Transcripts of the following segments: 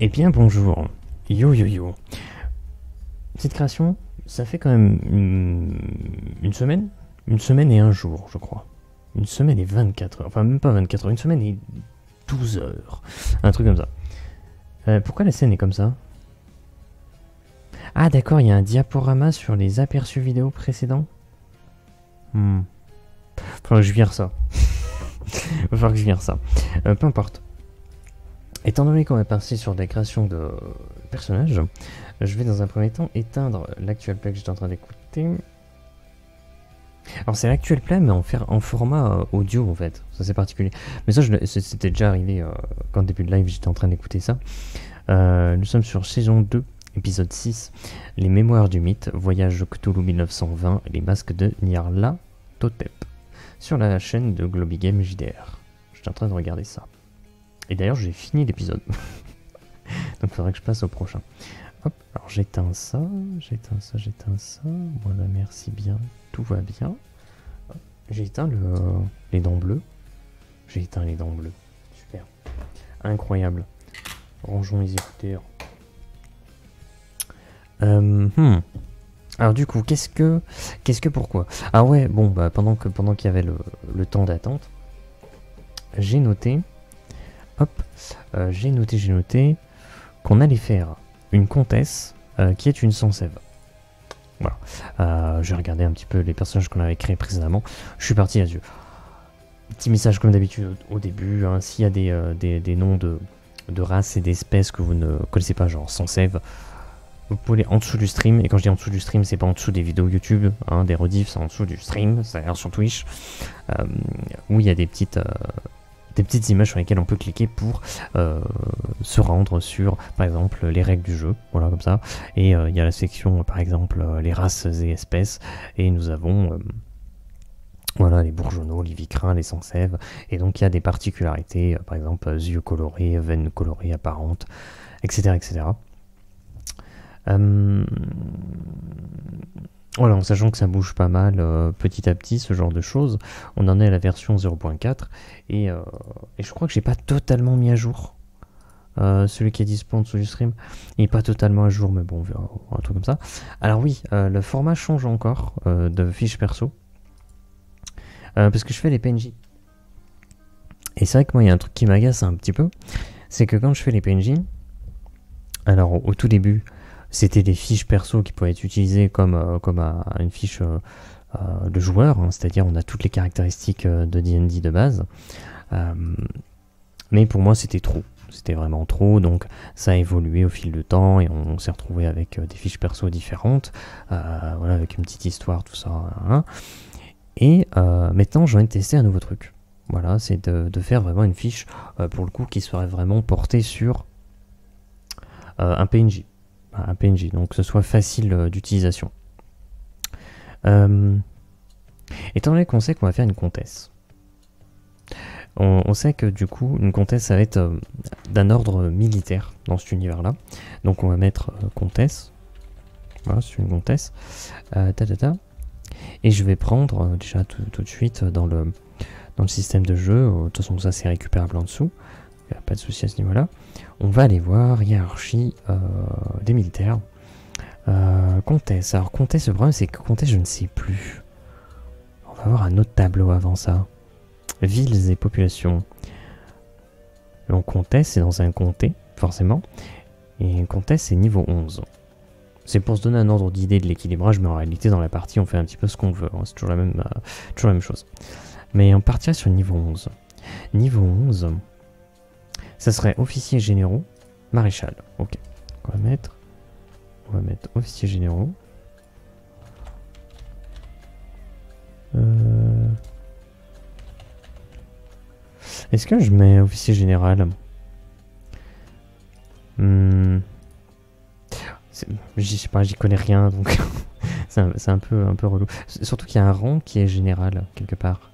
Eh bien bonjour, yo yo yo. Cette création, ça fait quand même une semaine et un jour je crois. Une semaine et 24 heures, enfin même pas 24 heures, une semaine et 12 heures. Un truc comme ça. Pourquoi la scène est comme ça? Ah d'accord, il y a un diaporama sur les aperçus vidéo précédents. Faudra que je vire ça. Va falloir que je vire ça. Peu importe. Étant donné qu'on est parti sur des créations de personnages, je vais dans un premier temps éteindre l'actuel play que j'étais en train d'écouter. Alors c'est l'actuel play mais en format audio en fait, ça c'est particulier. Mais ça c'était déjà arrivé quand début de live j'étais en train d'écouter ça. Nous sommes sur saison 2, épisode 6, Les Mémoires du Mythe, Voyage Cthulhu 1920, les masques de Nyarlathotep, sur la chaîne de Globby Game JDR. J'étais en train de regarder ça. Et d'ailleurs j'ai fini l'épisode. Donc il faudrait que je passe au prochain. Hop, alors j'éteins ça. Voilà, merci bien, tout va bien. J'ai éteint les dents bleues. Super. Incroyable. Rangeons les écouteurs. Alors du coup, pourquoi? Ah ouais, bon, bah pendant qu'il y avait le temps d'attente, j'ai noté... Hop, j'ai noté qu'on allait faire une comtesse qui est une sans-sève. Voilà. J'ai regardé un petit peu les personnages qu'on avait créés précédemment. Je suis parti là-dessus. Petit message comme d'habitude au début. Hein, s'il y a des noms de races et d'espèces que vous ne connaissez pas, genre sans-sève, vous pouvez aller en dessous du stream. Et quand je dis en dessous du stream, c'est pas en dessous des vidéos YouTube, hein, des rediffs, c'est en dessous du stream, c'est-à-dire sur Twitch, où il y a des petites images sur lesquelles on peut cliquer pour se rendre sur, par exemple, les règles du jeu, voilà, comme ça. Et il y a la section, par exemple, les races et espèces, et nous avons, voilà, les bourgeonneaux, les vicrins, les sans-sèves, et donc il y a des particularités, par exemple, yeux colorés, veines colorées apparentes, etc., etc. Voilà, en sachant que ça bouge pas mal petit à petit, ce genre de choses. On en est à la version 0.4 et je crois que j'ai pas totalement mis à jour celui qui est dispo en dessous du stream. Il est pas totalement à jour, mais bon, on verra un truc comme ça. Alors oui, le format change encore de fiche perso parce que je fais les PNJ. Et c'est vrai que moi, il y a un truc qui m'agace un petit peu, c'est que quand je fais les PNJ, alors au tout début, c'était des fiches perso qui pouvaient être utilisées comme une fiche de joueur, hein, c'est-à-dire on a toutes les caractéristiques de D&D de base. Mais pour moi c'était trop, c'était vraiment trop, donc ça a évolué au fil du temps et on s'est retrouvé avec des fiches perso différentes, voilà, avec une petite histoire, tout ça. Hein. Et maintenant j'ai envie de tester un nouveau truc. Voilà, c'est de faire vraiment une fiche, pour le coup, qui serait vraiment portée sur un PNJ. Un PNJ, donc que ce soit facile d'utilisation. Étant donné qu'on sait qu'on va faire une comtesse, on sait que du coup une comtesse ça va être d'un ordre militaire dans cet univers là, donc on va mettre comtesse, voilà, c'est une comtesse, et je vais prendre déjà tout de suite dans le système de jeu, de toute façon ça c'est récupérable en dessous, pas de souci à ce niveau là. On va aller voir hiérarchie des militaires. Comtesse. Alors comtesse, le problème c'est que comtesse je ne sais plus. On va voir un autre tableau avant ça. Villes et populations. Donc comtesse c'est dans un comté, forcément. Et comtesse c'est niveau 11. C'est pour se donner un ordre d'idée de l'équilibrage, mais en réalité dans la partie on fait un petit peu ce qu'on veut. Hein. C'est toujours la même chose. Mais on partira sur niveau 11. Niveau 11... ça serait officiers généraux, maréchal. Ok. On va mettre officiers généraux. Est-ce que je mets officier général? Je sais pas, j'y connais rien, donc c'est un peu relou. Surtout qu'il y a un rang qui est général, quelque part.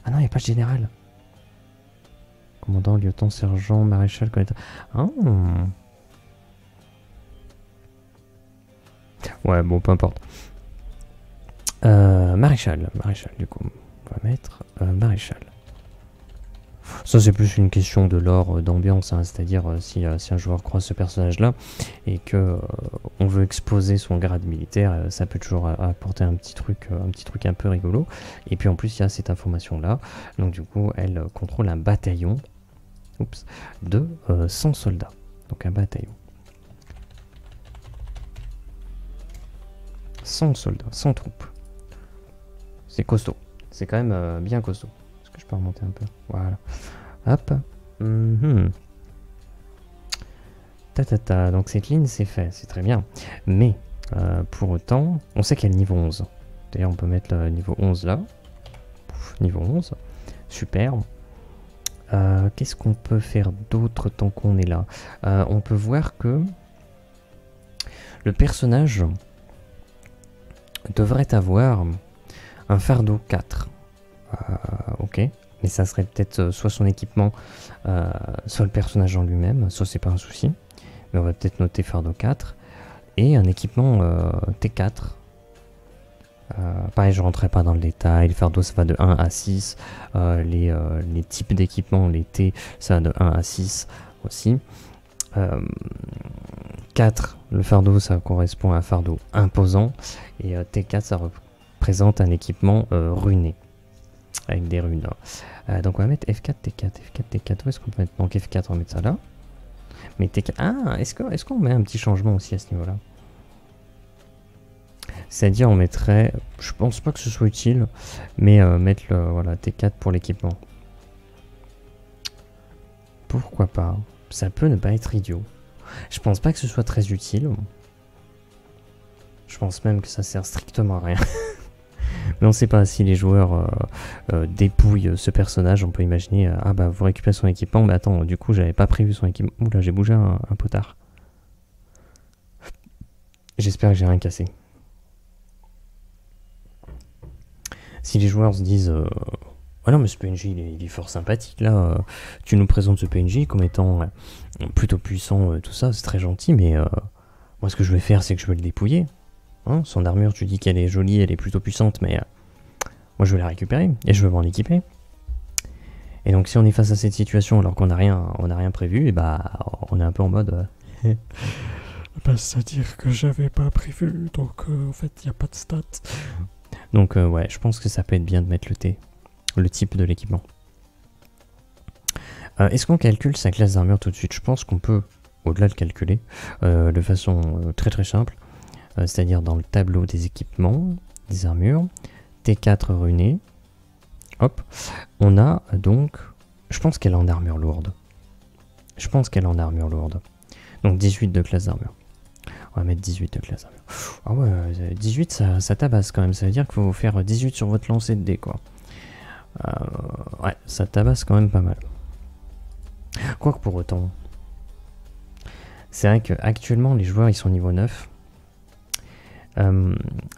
Ah non, il n'y a pas de général. Commandant, lieutenant, sergent, maréchal, collecteur. Oh. Ouais, bon, peu importe. Maréchal, du coup. On va mettre maréchal. Ça c'est plus une question de lore, d'ambiance, hein, c'est-à-dire si un joueur croise ce personnage-là et que on veut exposer son grade militaire, ça peut toujours apporter un petit truc un peu rigolo. Et puis en plus il y a cette information-là, donc du coup elle contrôle un bataillon de 100 soldats, donc un bataillon. 100 soldats, 100 troupes. C'est costaud, c'est quand même bien costaud. Est-ce que je peux remonter un peu? Voilà. Hop. Donc cette ligne c'est fait, c'est très bien. Mais pour autant, on sait qu'elle est niveau 11. D'ailleurs on peut mettre le niveau 11 là. Niveau 11. Super. Qu'est-ce qu'on peut faire d'autre tant qu'on est là? On peut voir que le personnage devrait avoir un fardeau 4. Ok. Mais ça serait peut-être soit son équipement, soit le personnage en lui-même. Ça c'est pas un souci. Mais on va peut-être noter fardeau 4. Et un équipement T4. Pareil, je ne rentrerai pas dans le détail. Le fardeau, ça va de 1 à 6. Les types d'équipements, les T, ça va de 1 à 6 aussi. 4, le fardeau, ça correspond à un fardeau imposant. Et T4, ça représente un équipement runé. Avec des runes. Donc on va mettre F4, T4. F4, T4. Où est-ce qu'on peut mettre? Donc F4, on va mettre ça là. Mais T4. Ah, est-ce qu'on met un petit changement aussi à ce niveau-là? C'est-à-dire on mettrait, je pense pas que ce soit utile, mais mettre le voilà, T4 pour l'équipement. Pourquoi pas? Ça peut ne pas être idiot. Je pense pas que ce soit très utile. Je pense même que ça sert strictement à rien. Mais on sait pas si les joueurs dépouillent ce personnage, on peut imaginer, ah bah vous récupérez son équipement, mais attends, du coup j'avais pas prévu son équipement. Oula, j'ai bougé un peu tard. J'espère que j'ai rien cassé. Si les joueurs se disent ah non mais ce PNJ il est fort sympathique là, tu nous présentes ce PNJ comme étant plutôt puissant, tout ça, c'est très gentil, mais moi ce que je vais faire c'est que je vais le dépouiller. Hein, son armure tu dis qu'elle est jolie, elle est plutôt puissante, mais moi je vais la récupérer et je veux m'en équiper. Et donc si on est face à cette situation alors qu'on n'a rien prévu, et bah on est un peu en mode bah, c'est-à-dire que j'avais pas prévu, donc en fait il n'y a pas de stats. Donc ouais, je pense que ça peut être bien de mettre le T, le type de l'équipement. Est-ce qu'on calcule sa classe d'armure tout de suite? Je pense qu'on peut, au-delà de calculer, de façon très très simple, c'est-à-dire dans le tableau des équipements, des armures, T4 runé, hop, on a donc, je pense qu'elle est en armure lourde. Je pense qu'elle est en armure lourde. Donc 18 de classe d'armure. On va mettre 18 de classe d'armure. Ah ouais, 18 ça tabasse quand même, ça veut dire qu'il faut faire 18 sur votre lancer de dés quoi. Ouais, ça tabasse quand même pas mal. Quoique pour autant, c'est vrai qu'actuellement les joueurs ils sont niveau 9.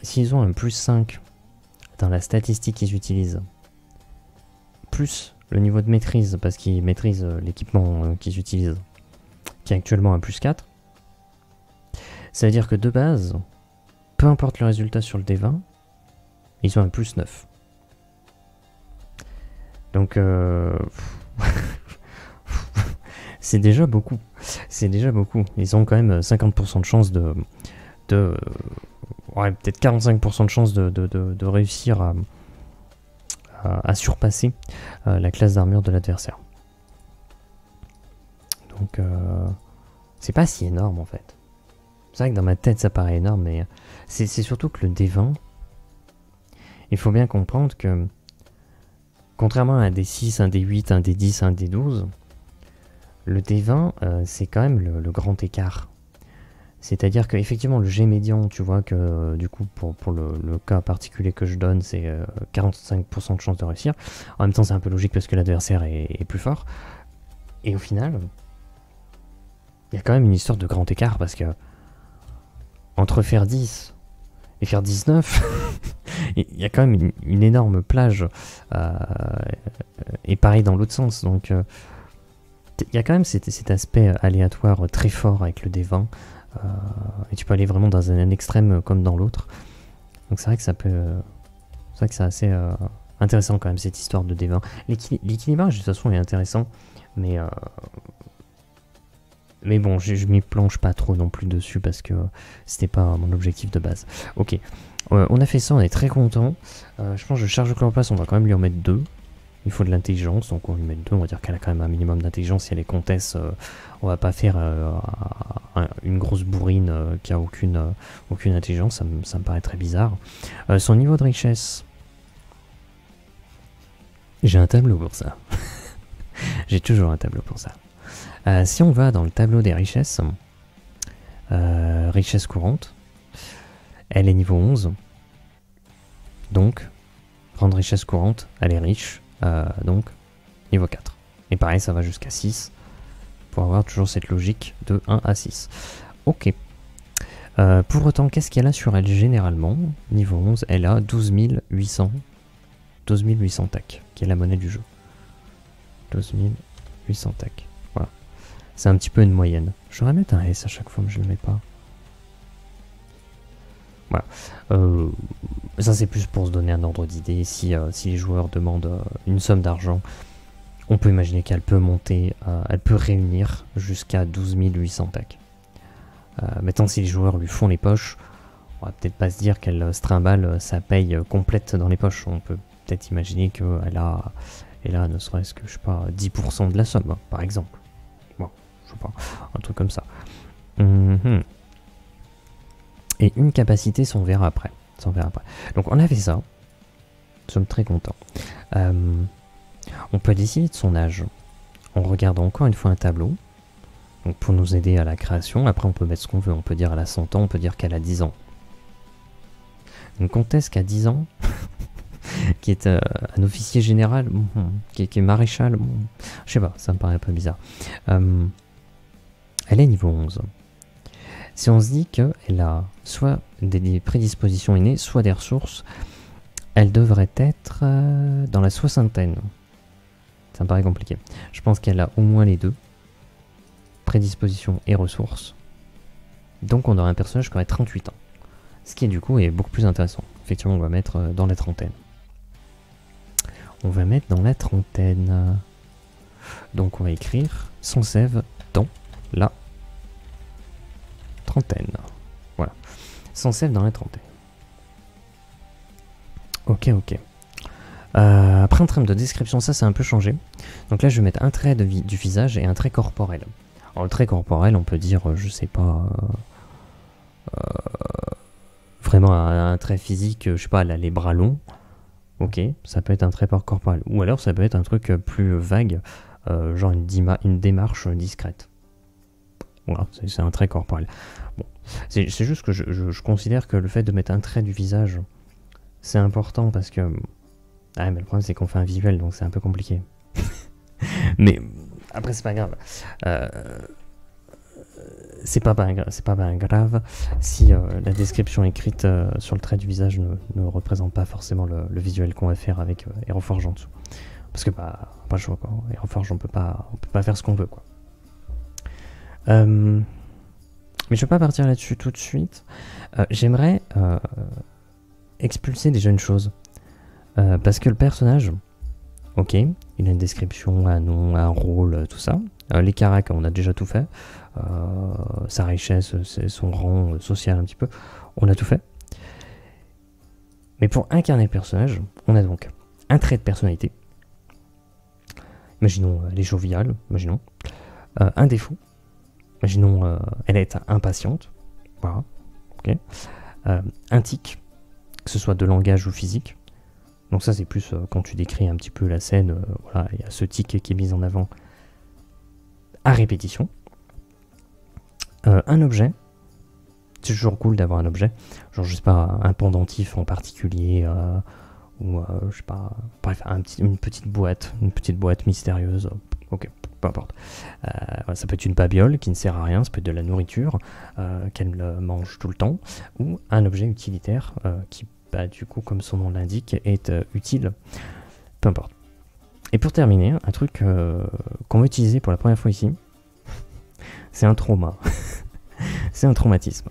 S'ils ont un plus 5 dans la statistique qu'ils utilisent, plus le niveau de maîtrise, parce qu'ils maîtrisent l'équipement qu'ils utilisent, qui est actuellement un plus 4, ça veut dire que de base, peu importe le résultat sur le D20, ils ont un plus 9. Donc, c'est déjà beaucoup. C'est déjà beaucoup. Ils ont quand même 50% de chance ouais, peut-être 45% de chance de réussir à surpasser la classe d'armure de l'adversaire. Donc, c'est pas si énorme en fait. C'est vrai que dans ma tête ça paraît énorme, mais c'est surtout que le D20, il faut bien comprendre que contrairement à un D6, un D8, un D10, un D12, le D20 c'est quand même le grand écart. C'est-à-dire qu'effectivement le jet médian, tu vois que du coup pour le cas particulier que je donne, c'est 45% de chance de réussir. En même temps c'est un peu logique parce que l'adversaire est plus fort. Et au final, il y a quand même une histoire de grand écart parce que entre faire 10 et faire 19, il y a quand même une énorme plage. Et pareil dans l'autre sens. Donc il y a quand même cet aspect aléatoire très fort avec le D20. Et tu peux aller vraiment dans un extrême comme dans l'autre. Donc c'est vrai que ça peut... c'est vrai que c'est intéressant quand même cette histoire de D20. L'équilibrage de toute façon est intéressant, mais bon, je m'y plonge pas trop non plus dessus parce que c'était pas mon objectif de base. Ok, on a fait ça, on est très content. Je pense que charge de chloroplaste, on va quand même lui en mettre 2. Il faut de l'intelligence, donc on lui met 2. On va dire qu'elle a quand même un minimum d'intelligence. Si elle est comtesse, on va pas faire une grosse bourrine qui a aucune intelligence. Ça me paraît très bizarre. Son niveau de richesse, j'ai un tableau pour ça. J'ai toujours un tableau pour ça. Si on va dans le tableau des richesses, richesse courante, elle est niveau 11. Donc, grande richesse courante, elle est riche, donc niveau 4. Et pareil, ça va jusqu'à 6, pour avoir toujours cette logique de 1 à 6. Ok. Pour autant, qu'est-ce qu'elle a sur elle généralement? Niveau 11, elle a 12 800 tac, qui est la monnaie du jeu. 12 800 tac. Voilà. C'est un petit peu une moyenne. Je devrais mettre un S à chaque fois, mais je ne le mets pas. Voilà. Ça c'est plus pour se donner un ordre d'idée. Si les joueurs demandent une somme d'argent, on peut imaginer qu'elle peut monter, elle peut réunir jusqu'à 12 800 tac. Maintenant, si les joueurs lui font les poches, on va peut-être pas se dire qu'elle se trimballe sa paye complète dans les poches. On peut peut-être imaginer qu'elle a ne serait-ce que, je sais pas, 10% de la somme, par exemple. Bon, je sais pas, un truc comme ça. Et une capacité, on verra après. Donc on a fait ça. Nous sommes très contents. On peut décider de son âge en regardant encore une fois un tableau. Donc pour nous aider à la création. Après on peut mettre ce qu'on veut. On peut dire elle a 100 ans, on peut dire qu'elle a 10 ans. Une comtesse qui a 10 ans, qui est un officier général, qui est maréchal, je sais pas, ça me paraît un peu bizarre. Elle est niveau 11. Si on se dit qu'elle a soit des prédispositions innées, soit des ressources, elle devrait être dans la soixantaine. Ça me paraît compliqué. Je pense qu'elle a au moins les deux, prédispositions et ressources. Donc on aurait un personnage qui aurait 38 ans. Ce qui du coup est beaucoup plus intéressant. Effectivement, on va mettre dans la trentaine. Donc on va écrire son save dans la trentaine. Voilà. Sans save dans la trentaine. Ok. Après en termes de description, ça c'est un peu changé. Donc là je vais mettre un trait du visage et un trait corporel. Alors le trait corporel, on peut dire, je sais pas, vraiment un trait physique, je sais pas, elle a les bras longs. Ok, ça peut être un trait corporel. Ou alors ça peut être un truc plus vague, genre une démarche discrète. Voilà, c'est un trait corporel. Bon, c'est juste que je considère que le fait de mettre un trait du visage, c'est important parce que... Ah, mais le problème c'est qu'on fait un visuel, donc c'est un peu compliqué. Mais après c'est pas grave. C'est pas grave si la description écrite sur le trait du visage ne représente pas forcément le visuel qu'on va faire avec HeroForge en dessous. Parce que pas le choix quoi. HeroForge on peut pas faire ce qu'on veut quoi. Mais je vais pas partir là-dessus tout de suite. J'aimerais expulser déjà une chose. Parce que le personnage, ok, il a une description, un nom, un rôle, tout ça. Les caracs, on a déjà tout fait. Sa richesse, son rang social un petit peu, on a tout fait. Mais pour incarner le personnage, on a donc un trait de personnalité. Imaginons, elle est joviale, imaginons. Un défaut. Imaginons, elle est impatiente. Voilà. Okay. Un tic, que ce soit de langage ou physique. Donc ça, c'est plus quand tu décris un petit peu la scène. Voilà, il y a ce tic qui est mis en avant à répétition. Un objet. C'est toujours cool d'avoir un objet. Genre, je sais pas, un pendentif en particulier. Ou, je sais pas, bref, une petite boîte mystérieuse. Ok, peu importe. Ça peut être une babiole qui ne sert à rien, ça peut être de la nourriture qu'elle mange tout le temps, ou un objet utilitaire qui, bah, du coup, comme son nom l'indique, est utile. Peu importe. Et pour terminer, un truc qu'on va utiliser pour la première fois ici, c'est un trauma. C'est un traumatisme.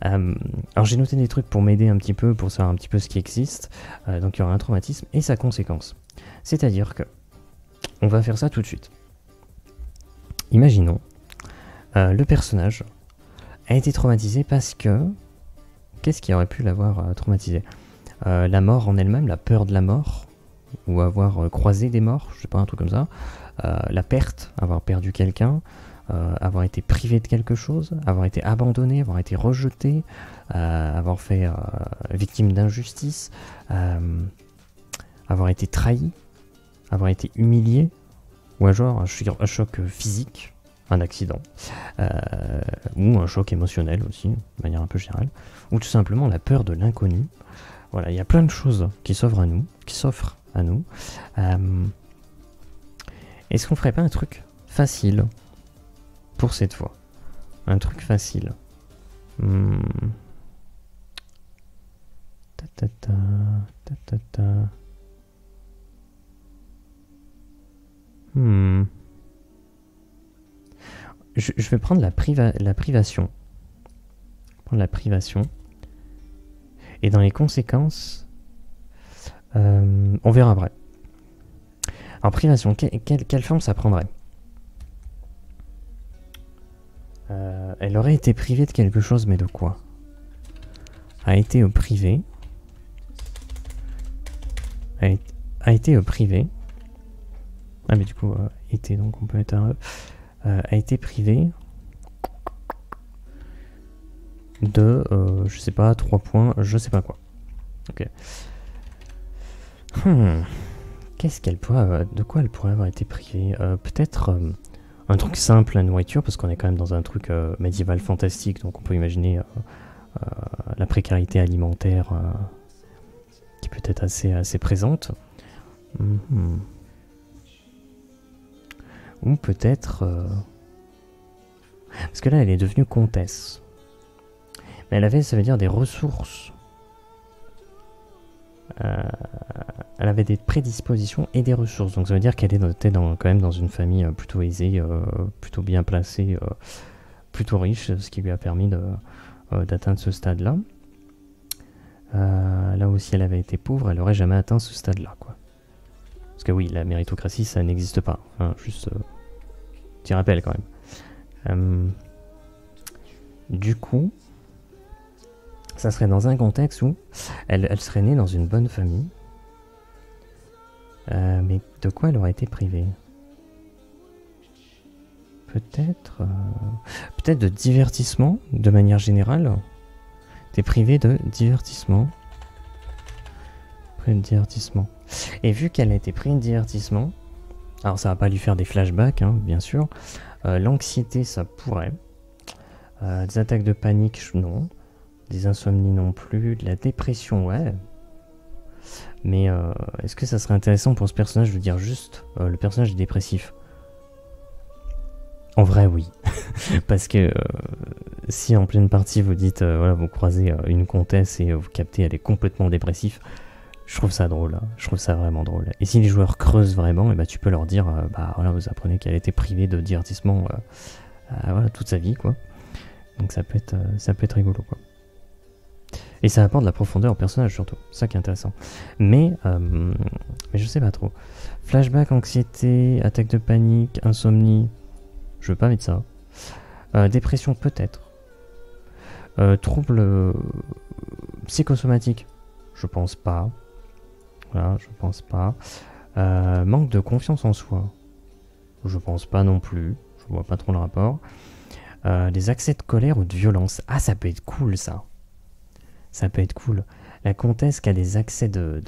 Alors j'ai noté des trucs pour m'aider un petit peu, pour savoir un petit peu ce qui existe. Donc il y aura un traumatisme et sa conséquence. C'est-à-dire que on va faire ça tout de suite. Imaginons, le personnage a été traumatisé parce que... Qu'est-ce qui aurait pu l'avoir traumatisé? La mort en elle-même, la peur de la mort, ou avoir croisé des morts, je sais pas, un truc comme ça. La perte, avoir perdu quelqu'un, avoir été privé de quelque chose, avoir été abandonné, avoir été rejeté, avoir fait victime d'injustice, avoir été trahi, avoir été humilié, ou un choc physique, un accident, ou un choc émotionnel aussi, de manière un peu générale, ou tout simplement la peur de l'inconnu. Voilà, il y a plein de choses qui s'offrent à nous. Est-ce qu'on ferait pas un truc facile pour cette fois? Un truc facile. Je vais prendre la privation. Prendre la privation. Et dans les conséquences, on verra après. Alors privation, quelle forme ça prendrait? Elle aurait été privée de quelque chose, mais de quoi? A été privé. A été privé. Ah mais du coup, été, donc on peut mettre un... a été privé de, je sais pas, 3 points, je sais pas quoi. Ok. Qu'est-ce qu'elle pourrait... de quoi elle pourrait avoir été privée? Peut-être un truc simple, la nourriture, parce qu'on est quand même dans un truc médiéval fantastique, donc on peut imaginer la précarité alimentaire qui peut être assez présente. Ou peut-être... parce que là, elle est devenue comtesse. Mais elle avait, ça veut dire, des ressources. Elle avait des prédispositions et des ressources. Donc ça veut dire qu'elle était quand même dans une famille plutôt aisée, plutôt bien placée, plutôt riche, ce qui lui a permis d'atteindre ce stade-là. Là où si elle avait été pauvre, elle n'aurait jamais atteint ce stade-là, quoi. Parce que oui, la méritocratie, ça n'existe pas. Hein, juste petit rappel quand même. Du coup, ça serait dans un contexte où elle serait née dans une bonne famille. Mais de quoi elle aurait été privée? Peut-être de divertissement, de manière générale. T'es privé de divertissement. Privé de divertissement. Et vu qu'elle a été prise de divertissement, alors ça va pas lui faire des flashbacks, hein, bien sûr. L'anxiété, ça pourrait. Des attaques de panique, non. Des insomnies non plus. De la dépression, ouais. Mais est-ce que ça serait intéressant pour ce personnage de dire juste le personnage est dépressif? En vrai, oui. Parce que si en pleine partie vous dites, voilà, vous croisez une comtesse et vous captez elle est complètement dépressive, je trouve ça drôle. Hein. Je trouve ça vraiment drôle. Et si les joueurs creusent vraiment, et bah, tu peux leur dire, bah voilà, vous apprenez qu'elle était privée de divertissement voilà, toute sa vie, quoi. Donc ça peut être rigolo, quoi. Et ça apporte de la profondeur au personnage surtout, c'est ça qui est intéressant. Mais je sais pas trop. Flashback, anxiété, attaque de panique, insomnie, je veux pas mettre ça. Dépression peut-être. Trouble psychosomatique, je pense pas. Voilà, je pense pas. Manque de confiance en soi, je pense pas non plus. Je vois pas trop le rapport. Des accès de colère ou de violence, ah ça peut être cool ça. Ça peut être cool. La comtesse qui a des accès de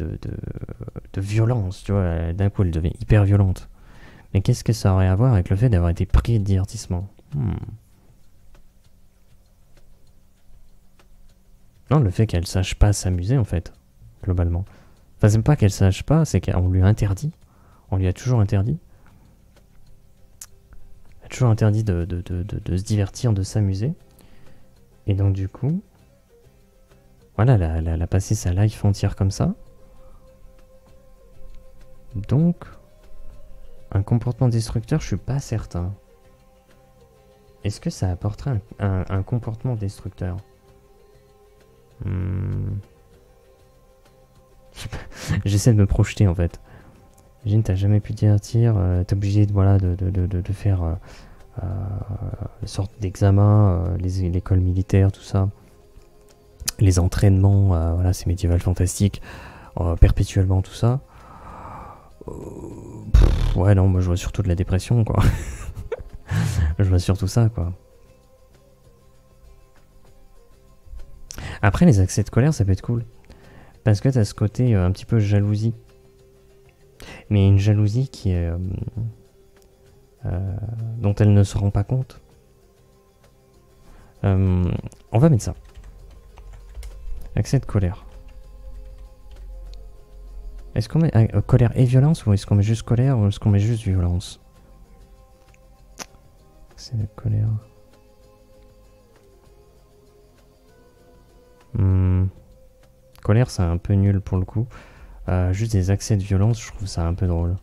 violence, tu vois, d'un coup elle devient hyper violente. Mais qu'est-ce que ça aurait à voir avec le fait d'avoir été pris de divertissement? Non, le fait qu'elle sache pas s'amuser en fait, globalement. Enfin, c'est pas qu'elle sache pas, c'est qu'on lui a interdit. On lui a toujours interdit. Elle a toujours interdit de se divertir, de s'amuser. Et donc du coup... Voilà, elle a passé sa life entière comme ça. Donc, un comportement destructeur, je suis pas certain. est-ce que ça apporterait un comportement destructeur? J'essaie de me projeter en fait. Imagine, t'as jamais pu divertir, t'es obligé de, voilà, de faire une sorte d'examen, l'école militaire, tout ça. Les entraînements, voilà, c'est médiéval fantastique, perpétuellement, tout ça. Ouais, non, moi je vois surtout de la dépression, quoi. Je vois surtout ça, quoi. Après, les accès de colère, ça peut être cool. Parce que t'as ce côté un petit peu jalousie. Mais une jalousie qui est... dont elle ne se rend pas compte. On va mettre ça. Accès de colère. Est-ce qu'on met colère et violence, ou est-ce qu'on met juste colère, ou est-ce qu'on met juste violence? Accès de colère. Colère, c'est un peu nul pour le coup. Juste des accès de violence, je trouve ça un peu drôle.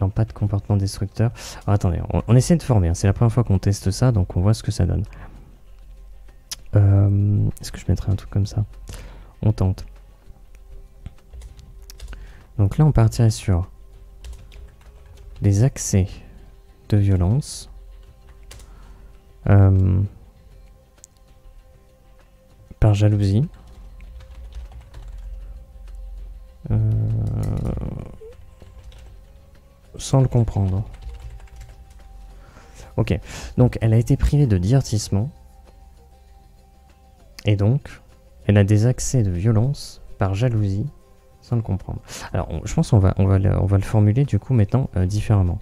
Non, pas de comportement destructeur. Alors, attendez, on essaie de former. Hein. C'est la première fois qu'on teste ça, donc on voit ce que ça donne. Est-ce que je mettrais un truc comme ça? On tente. Donc là, on partirait sur des accès de violence. Par jalousie. Sans le comprendre. Ok, donc elle a été privée de divertissement. Et donc, elle a des accès de violence par jalousie, sans le comprendre. Alors, je pense qu'on va le formuler du coup maintenant différemment.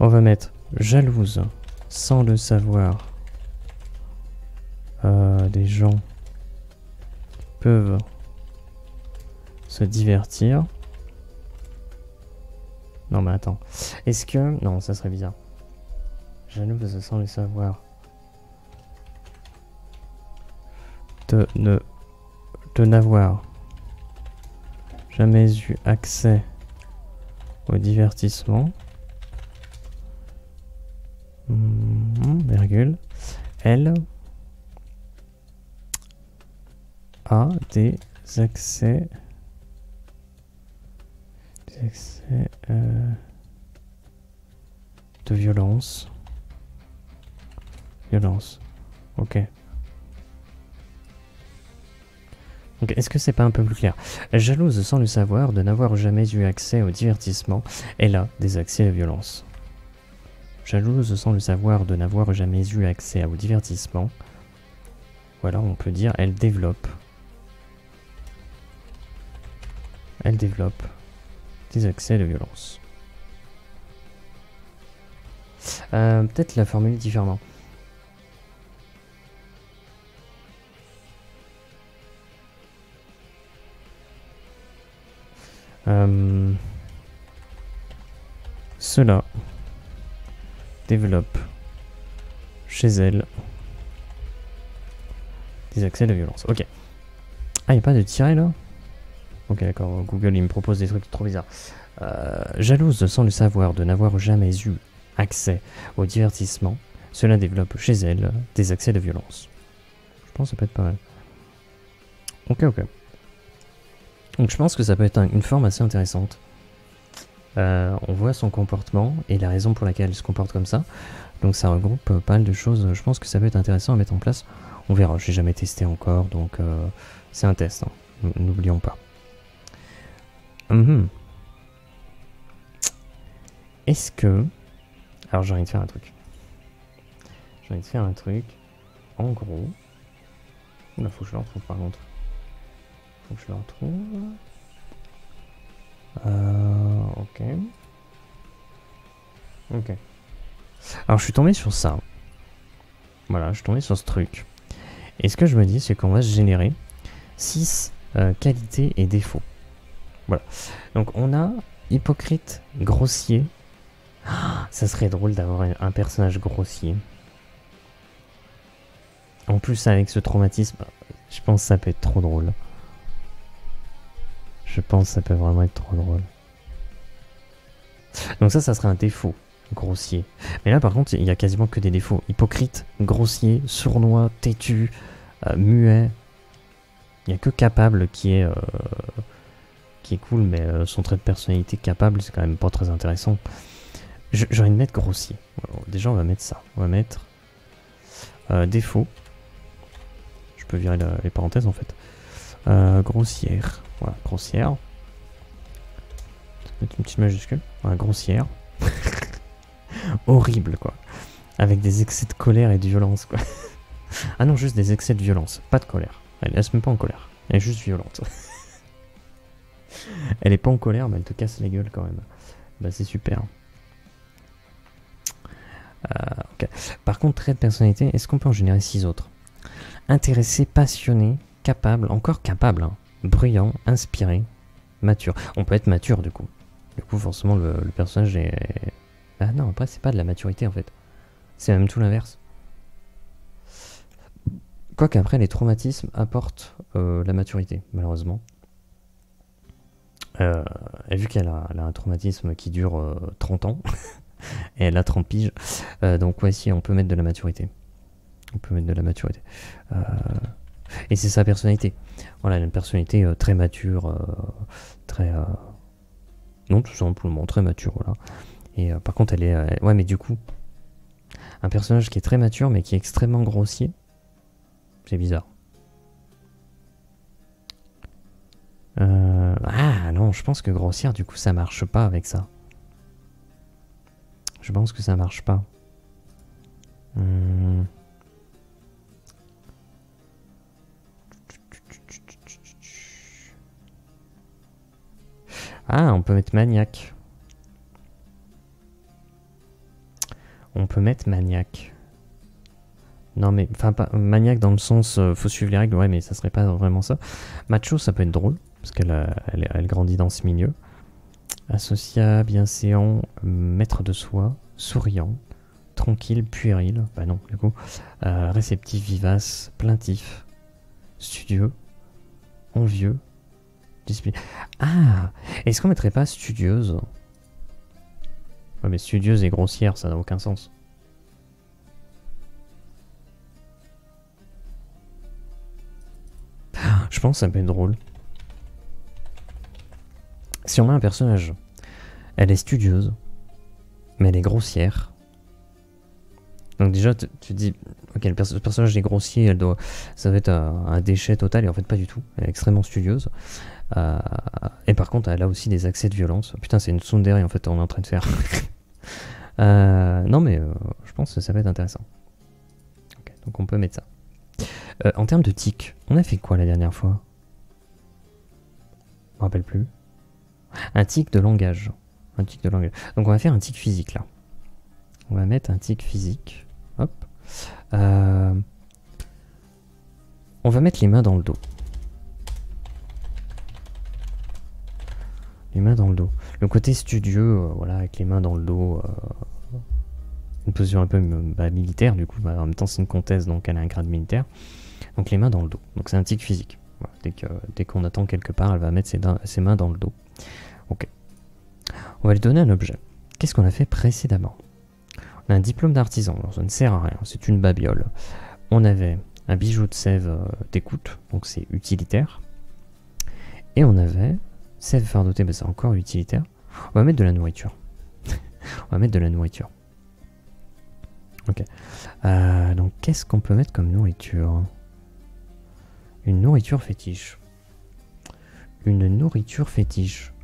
On va mettre jalouse, sans le savoir. Des gens peuvent se divertir. Non mais attends. Est-ce que... Non, ça serait bizarre. Jalouse sans le savoir. De n'avoir jamais eu accès au divertissement. Virgule. Elle a des accès de violence. Ok. Donc, est-ce que c'est pas un peu plus clair? Jalouse sans le savoir de n'avoir jamais eu accès au divertissement, elle a des accès de violence. Jalouse sans le savoir de n'avoir jamais eu accès au divertissement, voilà, on peut dire elle développe des accès de violence. Peut-être la formuler différemment. Cela développe chez elle des accès de violence. Ok. Ah, il n'y a pas de tiret là? Ok, d'accord. Google, il me propose des trucs trop bizarres. Jalouse sans le savoir de n'avoir jamais eu accès au divertissement, cela développe chez elle des accès de violence. Je pense que ça peut être pas mal. Ok. Donc je pense que ça peut être une forme assez intéressante. On voit son comportement et la raison pour laquelle elle se comporte comme ça. Donc ça regroupe pas mal de choses. Je pense que ça peut être intéressant à mettre en place. On verra, j'ai jamais testé encore, donc c'est un test. Hein. N'oublions pas. Est-ce que... Alors j'ai envie de faire un truc. En gros... Là, faut que je le retrouve par contre. Ok. Alors je suis tombé sur ça. Voilà, je suis tombé sur ce truc. Et ce que je me dis, c'est qu'on va se générer 6 qualités et défauts. Voilà. Donc on a hypocrite, grossier. Ça serait drôle d'avoir un personnage grossier. En plus avec ce traumatisme, je pense que ça peut être trop drôle. Je pense que ça peut vraiment être trop drôle. Donc ça serait un défaut. Grossier. Mais là par contre, il y a quasiment que des défauts. Hypocrite, grossier, sournois, têtu, muet. Il n'y a que capable qui est cool, mais son trait de personnalité capable, c'est quand même pas très intéressant. J'ai envie de mettre grossier. Alors, déjà, on va mettre ça. On va mettre défaut. Je peux virer les parenthèses en fait. Grossière. Voilà, grossière. Mettre une petite majuscule. Voilà, grossière. Horrible quoi. Avec des excès de colère et de violence quoi. Ah non, juste des excès de violence. Pas de colère. Elle laisse même pas en colère. Elle est juste violente. Elle est pas en colère, mais elle te casse la gueule quand même. Bah c'est super. Okay. Par contre, trait de personnalité, est-ce qu'on peut en générer 6 autres? Intéressé, passionné, capable, encore capable, hein. Bruyant, inspiré, mature. On peut être mature du coup. Du coup, forcément, le personnage est... Ah non, après, c'est pas de la maturité en fait. C'est même tout l'inverse. Quoique après, les traumatismes apportent la maturité, malheureusement. Et vu qu'elle a un traumatisme qui dure 30 ans, et elle a 30 piges, donc ouais, si, on peut mettre de la maturité. On peut mettre de la maturité. Et c'est sa personnalité. Voilà, elle a une personnalité très mature, très... non, tout simplement, très mature, voilà. Et par contre, elle est... ouais, mais du coup, un personnage qui est très mature, mais qui est extrêmement grossier, c'est bizarre. Ah non, je pense que grossière, du coup, ça marche pas avec ça. Je pense que ça marche pas. Ah, on peut mettre maniaque. On peut mettre maniaque. Non mais, enfin, pas maniaque dans le sens, faut suivre les règles, ouais, mais ça serait pas vraiment ça. Macho, ça peut être drôle, parce qu'elle grandit dans ce milieu. Associable, bienséant, maître de soi, souriant, tranquille, puéril, bah non, du coup, réceptif, vivace, plaintif, studieux, envieux, discipliné. Ah, est-ce qu'on mettrait pas studieuse? Ouais, mais studieuse et grossière, ça n'a aucun sens. Je pense que ça peut être drôle. Si on met un personnage, elle est studieuse, mais elle est grossière. Donc déjà, tu dis, ok, le personnage est grossier, ça va être un déchet total, et en fait pas du tout. Elle est extrêmement studieuse. Et par contre, elle a aussi des accès de violence. Putain, c'est une tsundere en fait, on est en train de faire. Non mais, je pense que ça va être intéressant. Okay, donc on peut mettre ça. En termes de tic, on a fait quoi la dernière fois? Je me rappelle plus. Un tic de langage. Un tic de langage. Donc on va faire un tic physique là. On va mettre un tic physique. Hop. On va mettre les mains dans le dos. Les mains dans le dos. Le côté studieux, voilà, avec les mains dans le dos. Une position un peu militaire du coup. En même temps c'est une comtesse donc elle a un grade militaire. Donc les mains dans le dos. Donc c'est un tic physique. Voilà, dès qu'on attend quelque part, elle va mettre ses mains dans le dos. Ok. On va lui donner un objet. Qu'est-ce qu'on a fait précédemment? On a un diplôme d'artisan. Alors ça ne sert à rien. C'est une babiole. On avait un bijou de sève d'écoute. Donc c'est utilitaire. Et on avait sève fardotée. Ben c'est encore utilitaire. On va mettre de la nourriture. On va mettre de la nourriture. Ok. Donc qu'est-ce qu'on peut mettre comme nourriture? Une nourriture fétiche. Une nourriture fétiche.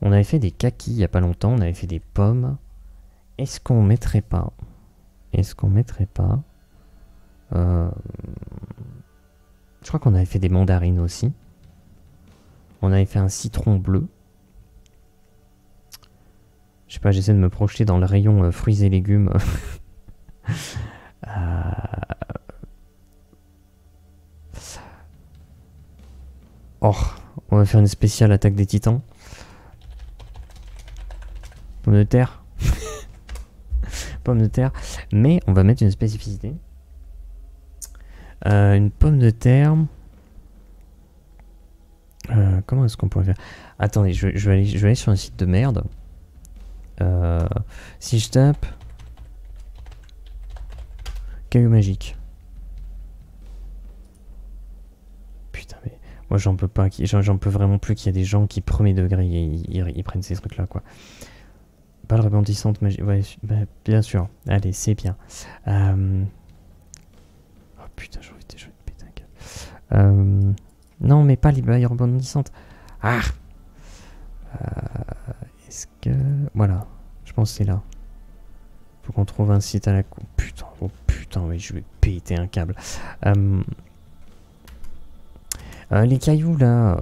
On avait fait des kakis il n'y a pas longtemps. On avait fait des pommes. Est-ce qu'on mettrait pas... Est-ce qu'on mettrait pas... Je crois qu'on avait fait des mandarines aussi. On avait fait un citron bleu. Je sais pas, j'essaie de me projeter dans le rayon fruits et légumes. Oh, on va faire une spéciale attaque des titans. Pomme de terre. Pomme de terre. Mais on va mettre une spécificité. Une pomme de terre. Comment est-ce qu'on pourrait faire? Attendez, je vais aller sur un site de merde. Si je tape caillou magique. Putain, mais moi j'en peux pas, j'en peux vraiment plus qu'il y a des gens qui premier degré ils prennent ces trucs là quoi. Balle rebondissante magique, ouais, bah, bien sûr. Allez, c'est bien. Oh putain, j'ai envie de péter un câble. Non, mais pas les balles rebondissantes. Ah. Est-ce que... Voilà, je pense que c'est là. Faut qu'on trouve un site à la... Putain, oh putain, oui, je vais péter un câble. Les cailloux, là,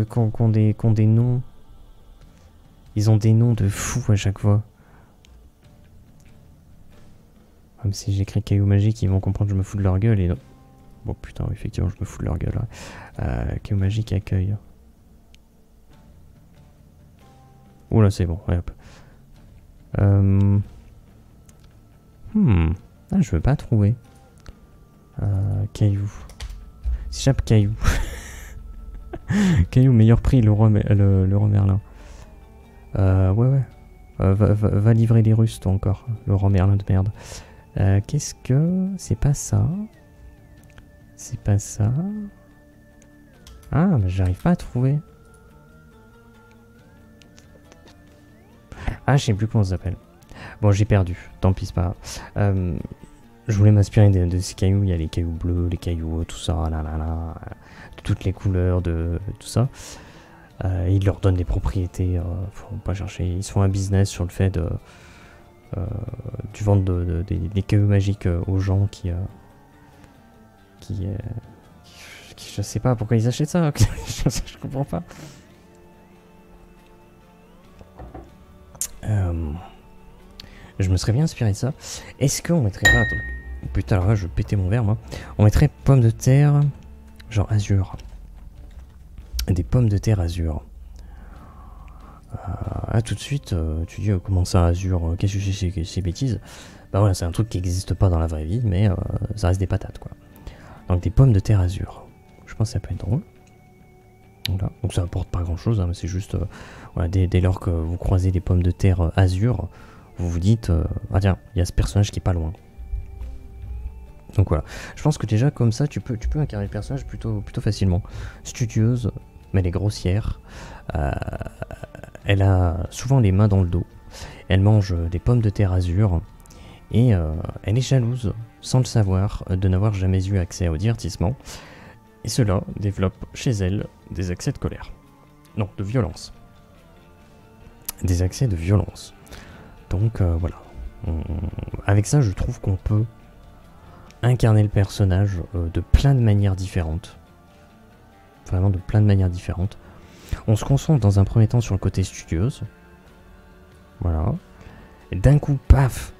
qu'ont des noms... Ils ont des noms de fous à chaque fois. Comme si j'écris caillou magique, ils vont comprendre que je me fous de leur gueule et non. Bon putain, effectivement, je me fous de leur gueule. Caillou magique accueille. Oula, c'est bon, ouais, hop. Ah, je veux pas trouver. Caillou. Si j'appe caillou. Caillou, meilleur prix, le roi Merlin. Ouais. Va livrer les Russes, toi, encore. Le roi Merlin de merde. Qu'est-ce que... C'est pas ça. C'est pas ça. Ah, mais j'arrive pas à trouver. Ah, je sais plus comment ça s'appelle. Bon, j'ai perdu. Tant pis, c'est pas grave. Je voulais m'inspirer de ces cailloux. Il y a les cailloux bleus, les cailloux, tout ça, de toutes les couleurs, de tout ça. Ils leur donnent des propriétés. Faut pas chercher. Ils se font un business sur le fait de du vendre des cailloux magiques aux gens qui je sais pas pourquoi ils achètent ça. Je comprends pas. Je me serais bien inspiré de ça. Est-ce qu'on mettrait pas... Attends. Putain, alors là, je vais péter mon verre, moi. On mettrait pommes de terre... Genre azur. Des pommes de terre azur. Tout de suite, tu dis comment ça azur, qu'est-ce que c'est ces bêtises? Bah voilà, c'est un truc qui n'existe pas dans la vraie vie, mais ça reste des patates, quoi. Donc des pommes de terre azur. Je pense que ça peut être drôle. Voilà. Donc ça apporte pas grand chose, hein, mais c'est juste voilà, dès lors que vous croisez des pommes de terre azur, vous vous dites ah tiens, il y a ce personnage qui est pas loin. Donc voilà, je pense que déjà comme ça tu peux incarner le personnage plutôt facilement. Studieuse, mais elle est grossière, elle a souvent les mains dans le dos, elle mange des pommes de terre azur et elle est jalouse, sans le savoir, de n'avoir jamais eu accès au divertissement. Et cela développe chez elle des accès de colère. Non, de violence. Des accès de violence. Donc voilà. Avec ça, je trouve qu'on peut incarner le personnage de plein de manières différentes. Vraiment de plein de manières différentes. On se concentre dans un premier temps sur le côté studieuse. Voilà. Et d'un coup, paf,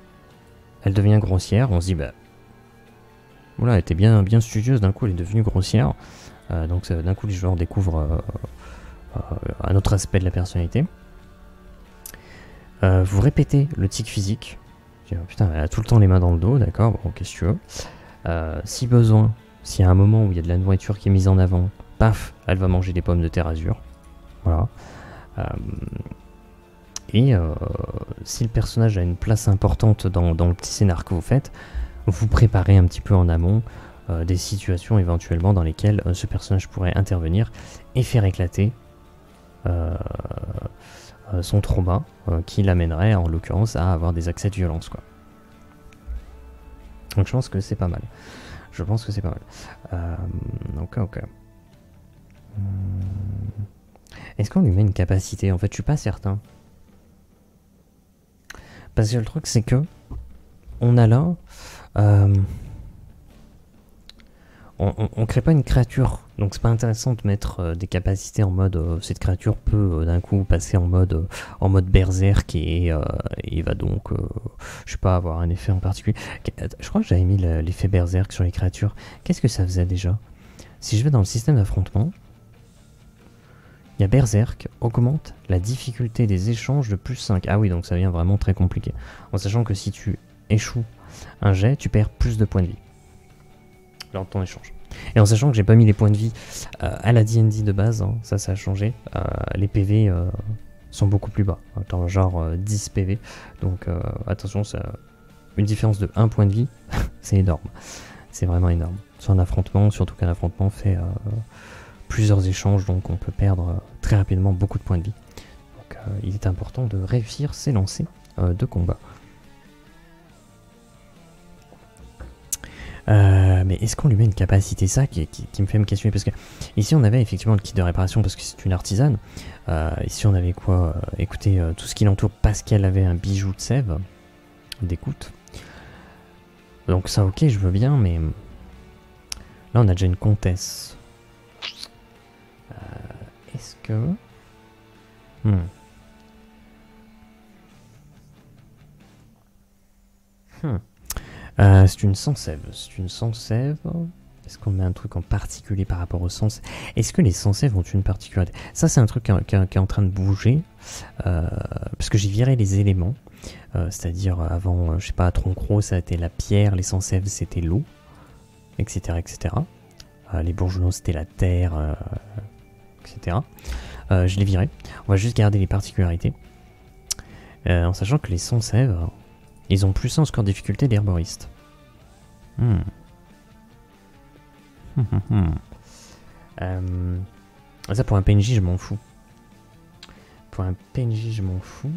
elle devient grossière. On se dit, bah... Voilà, elle était bien studieuse, d'un coup elle est devenue grossière. Donc d'un coup les joueurs découvrent un autre aspect de la personnalité. Vous répétez le tic physique. Putain, elle a tout le temps les mains dans le dos, d'accord, bon, qu'est-ce que tu veux. Si besoin, s'il y a un moment où il y a de la nourriture qui est mise en avant, paf, elle va manger des pommes de terre azur. Voilà. Si le personnage a une place importante dans le petit scénar que vous faites, vous préparez un petit peu en amont des situations éventuellement dans lesquelles ce personnage pourrait intervenir et faire éclater son trauma qui l'amènerait en l'occurrence à avoir des accès de violence, quoi. Donc je pense que c'est pas mal. Je pense que c'est pas mal. Ok. Est-ce qu'on lui met une capacité? En fait, je suis pas certain. Parce que le truc, c'est que on a là... on crée pas une créature, donc c'est pas intéressant de mettre des capacités en mode cette créature peut d'un coup passer en mode berserk et va donc je sais pas, avoir un effet en particulier. Je crois que j'avais mis l'effet berserk sur les créatures. Qu'est-ce que ça faisait déjà? Si je vais dans le système d'affrontement, il y a berserk augmente la difficulté des échanges de plus 5. Ah oui, donc ça devient vraiment très compliqué, en sachant que si tu échoues un jet, tu perds plus de points de vie. lors de ton échange. Et en sachant que j'ai pas mis les points de vie à la D&D de base, hein, ça a changé. Les PV sont beaucoup plus bas, dans genre 10 PV. Donc attention, ça, une différence de 1 point de vie, c'est énorme. C'est vraiment énorme. Sur un affrontement, surtout qu'un affrontement fait plusieurs échanges, donc on peut perdre très rapidement beaucoup de points de vie. Donc il est important de réussir ses lancers de combat. Mais est-ce qu'on lui met une capacité, ça qui me fait me questionner, parce que ici on avait effectivement le kit de réparation parce que c'est une artisane. Ici on avait quoi, écoutez, tout ce qui l'entoure parce qu'elle avait un bijou de sève, d'écoute. Donc ça ok, je veux bien, mais là on a déjà une comtesse. Est-ce que... c'est une sans sève. C'est une sans sève. Est-ce qu'on met un truc en particulier par rapport aux sans sève? Est-ce que les sans sève ont une particularité? Ça, c'est un truc qui est en train de bouger. Parce que j'ai viré les éléments. C'est-à-dire, avant, je sais pas, à Troncro, ça a été la pierre. Les sans sève, c'était l'eau. Etc. etc. Les bourgeonnaux, c'était la terre. Etc. Je l'ai viré. On va juste garder les particularités. En sachant que les sans sève, ils ont plus 1 score difficulté d'herboriste. Ça pour un PNJ je m'en fous. Pour un PNJ je m'en fous.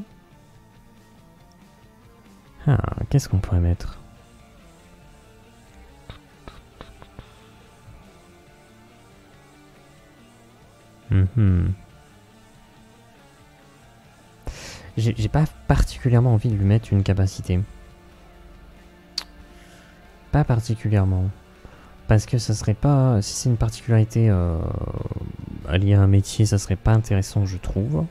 Qu'est-ce qu'on pourrait mettre? J'ai pas particulièrement envie de lui mettre une capacité. Pas particulièrement. Parce que ça serait pas... Si c'est une particularité liée à un métier, ça serait pas intéressant, je trouve.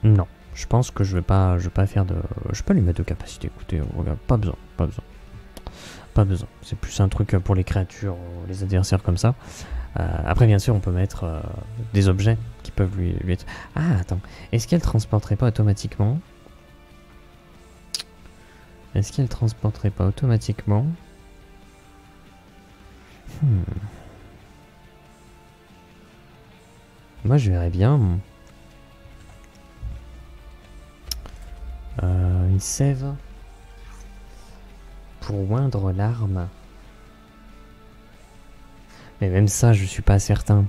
Non. Je pense que je vais pas faire de... Je vais pas lui mettre de capacité. Écoutez, regarde, pas besoin. Pas besoin. C'est plus un truc pour les créatures, les adversaires comme ça. Après, bien sûr, on peut mettre des objets qui peuvent lui être... Ah, attends. Est-ce qu'elle transporterait pas automatiquement? Moi, je verrais bien... une sève pour oindre l'arme. Mais même ça, je suis pas certain.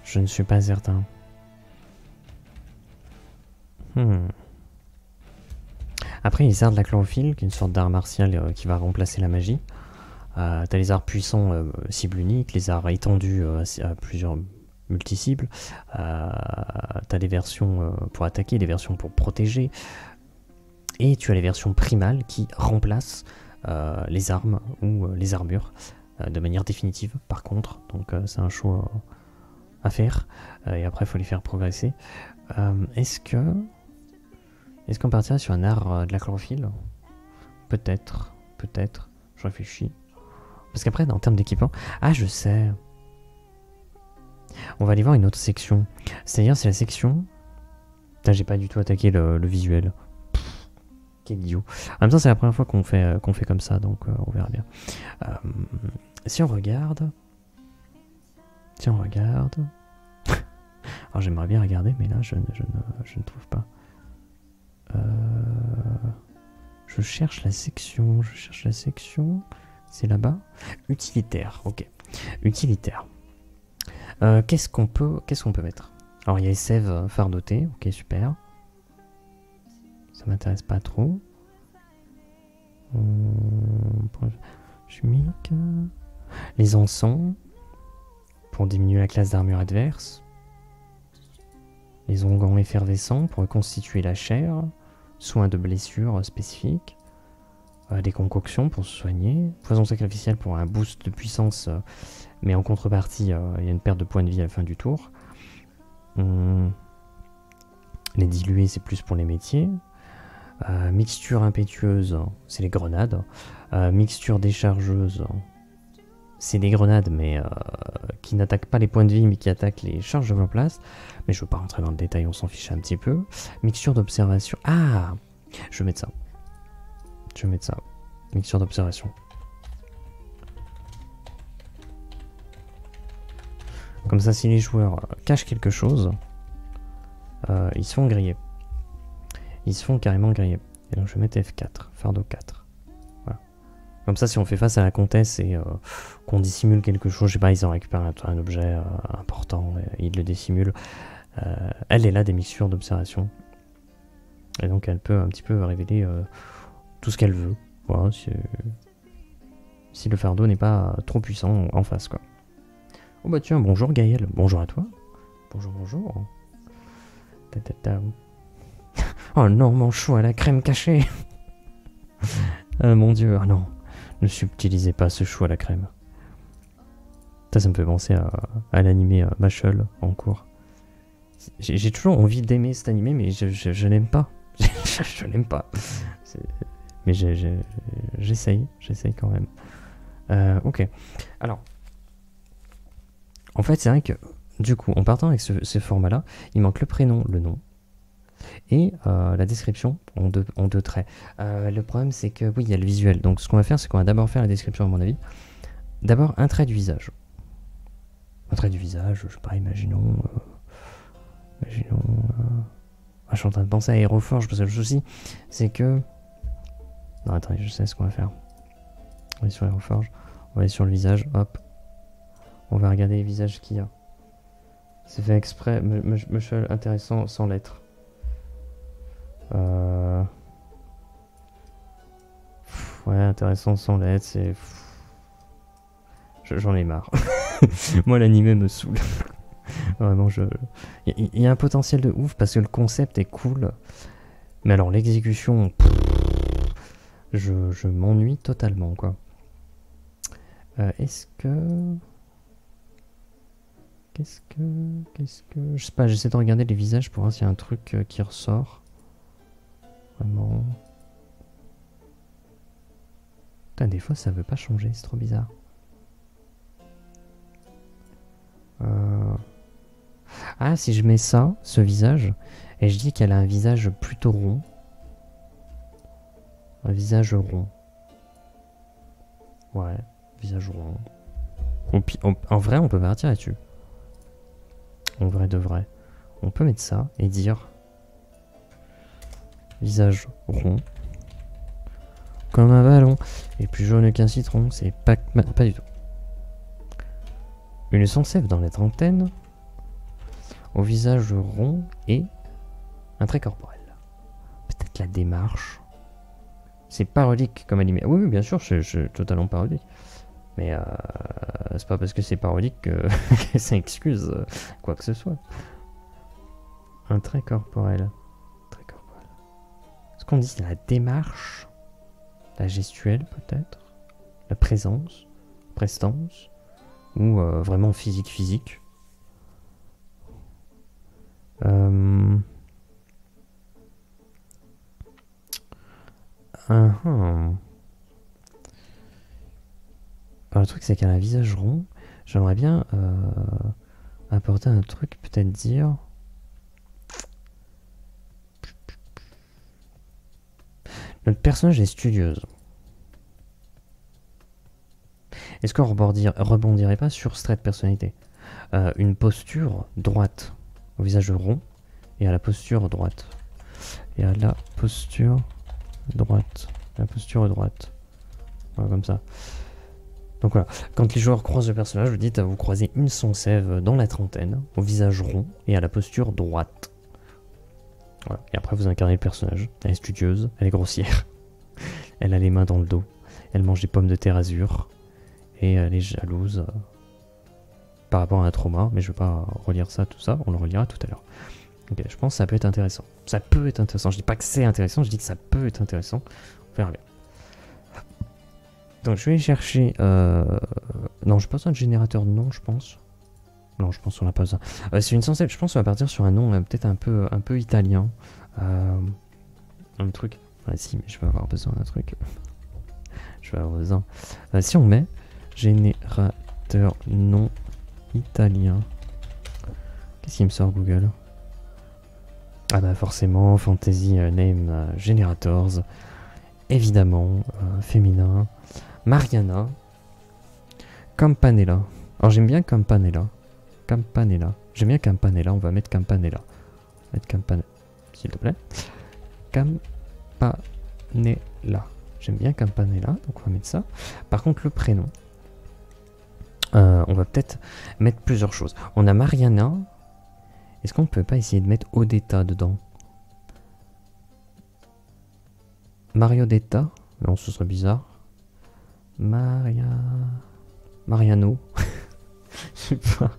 Je ne suis pas certain. Après, il sert de la chlorophylle, qui est une sorte d'art martial qui va remplacer la magie. T'as les arts puissants cible unique, les arts étendus à plusieurs multi-cibles. T'as des versions pour attaquer, des versions pour protéger. Et tu as les versions primales qui remplacent les armes ou les armures de manière définitive, par contre. Donc c'est un choix à faire. Et après, il faut les faire progresser. Est-ce qu'on partirait sur un art de la chlorophylle? Peut-être. Je réfléchis. Parce qu'après, en termes d'équipement... Ah, je sais. On va aller voir une autre section. C'est-à-dire, c'est la section... Putain, j'ai pas du tout attaqué le visuel. Quel idiot. En même temps, c'est la première fois qu'on fait comme ça, donc on verra bien. Si on regarde... Alors, j'aimerais bien regarder, mais là, je ne trouve pas. Je cherche la section. C'est là-bas. Utilitaire, ok. Utilitaire. Qu'est-ce qu'on peut mettre? Alors il y a les sèves fardotées, ok super. Ça m'intéresse pas trop. Chimique. Les encens pour diminuer la classe d'armure adverse. Les onguents effervescents pour reconstituer la chair. Soins de blessures spécifiques. Des concoctions pour se soigner. Poison sacrificiel pour un boost de puissance. Mais en contrepartie, il y a une perte de points de vie à la fin du tour. Les dilués, c'est plus pour les métiers. Mixture impétueuse, c'est les grenades. Mixture déchargeuse, c'est des grenades, mais qui n'attaquent pas les points de vie, mais qui attaquent les charges de la place. Mais je ne veux pas rentrer dans le détail, on s'en fiche un petit peu. Mixture d'observation. Ah, je vais mettre ça. mixture d'observation. Comme ça, si les joueurs cachent quelque chose, ils se font griller. Ils se font carrément griller. Et donc je vais mettre F4, fardeau 4. Voilà. Comme ça, si on fait face à la comtesse et qu'on dissimule quelque chose, je sais pas, ils en récupèrent un objet important, et ils le dissimulent. Elle est là des mixtures d'observation. Et donc elle peut un petit peu révéler tout ce qu'elle veut. Voilà, si le fardeau n'est pas trop puissant en face, quoi. Oh bah tiens, bonjour Gaël. Bonjour à toi. Bonjour, bonjour. Oh non, mon chou à la crème cachée. Mon dieu, ah non. Ne subtilisez pas ce chou à la crème. Ça me fait penser à l'animé Mashal en cours. J'ai toujours envie d'aimer cet animé, mais je l'aime pas. Je l'aime pas. Mais j'essaye quand même. Ok. Alors, en fait, c'est vrai que, du coup, en partant avec ce format-là, il manque le prénom, le nom, et la description en deux traits. Le problème, c'est que, oui, il y a le visuel. Donc, ce qu'on va faire, c'est qu'on va d'abord faire la description, à mon avis. D'abord, un trait du visage. Un trait du visage, je sais pas, imaginons... je suis en train de penser à Aeroforge, parce que le souci, c'est que... Non, attendez, je sais ce qu'on va faire. On va aller sur Aeroforge, on va aller sur le visage, hop. On va regarder les visages qu'il y a. C'est fait exprès, Mashal intéressant sans lettres. Ouais, intéressant sans lettres, c'est... J'en ai marre. Moi, l'animé me saoule. Vraiment, il y a un potentiel de ouf parce que le concept est cool. Mais alors, l'exécution... Je m'ennuie totalement, quoi. Est-ce que... Qu'est-ce que... Je sais pas, j'essaie de regarder les visages pour voir s'il y a un truc qui ressort. Vraiment... Putain, des fois, ça veut pas changer, c'est trop bizarre. Ah, si je mets ça, ce visage, et je dis qu'elle a un visage plutôt rond. Un visage rond. Ouais, visage rond. En vrai, on peut partir là-dessus. En vrai de vrai. On peut mettre ça et dire... Visage rond. Comme un ballon. Et plus jaune qu'un citron. C'est pas du tout. Une Sansève dans la trentaine. Au visage rond et un trait corporel. Peut-être la démarche. C'est parodique comme animé. Oui, oui, bien sûr, c'est totalement parodique. Mais c'est pas parce que c'est parodique que ça excuse quoi que ce soit. Un trait corporel. Trait corporel. Ce qu'on dit, c'est la démarche, la gestuelle peut-être, la présence, prestance, ou vraiment physique. Alors, le truc, c'est qu'elle a un visage rond. J'aimerais bien apporter un truc, peut-être dire... Notre personnage est studieuse. Est-ce qu'on rebondirait pas sur ce trait de personnalité? Une posture droite au visage rond et à la posture droite. Et à la posture droite. Voilà, comme ça. Donc voilà, quand les joueurs croisent le personnage, vous dites à vous croiser une Sansève dans la trentaine, au visage rond et à la posture droite. Voilà. Et après vous incarnez le personnage. Elle est studieuse, elle est grossière. Elle a les mains dans le dos. Elle mange des pommes de terre azur. Et elle est jalouse par rapport à un trauma. Mais je ne vais pas relire ça, tout ça. On le relira tout à l'heure. Ok, je pense que ça peut être intéressant. Ça peut être intéressant. Je dis pas que c'est intéressant, je dis que ça peut être intéressant. On verra bien. Donc je vais chercher... Non, je pense un générateur de nom, je pense. Non, je pense qu'on n'a pas besoin. C'est une Sansève, je pense qu'on va partir sur un nom peut-être un peu italien. Un truc... Ah si, mais je vais avoir besoin d'un truc. Je vais avoir besoin... si on met générateur nom italien... Qu'est-ce qui me sort Google? Ah bah forcément, Fantasy Name Generators. évidemment, féminin. Mariana. Campanella. Alors j'aime bien Campanella. Campanella. J'aime bien Campanella, on va mettre Campanella. Mettre Campanella, s'il te plaît. Campanella. J'aime bien Campanella, donc on va mettre ça. Par contre, le prénom, on va peut-être mettre plusieurs choses. On a Mariana. Est-ce qu'on ne peut pas essayer de mettre Odetta dedans? Mariodetta? Non, ce serait bizarre. Mariano. Je sais pas.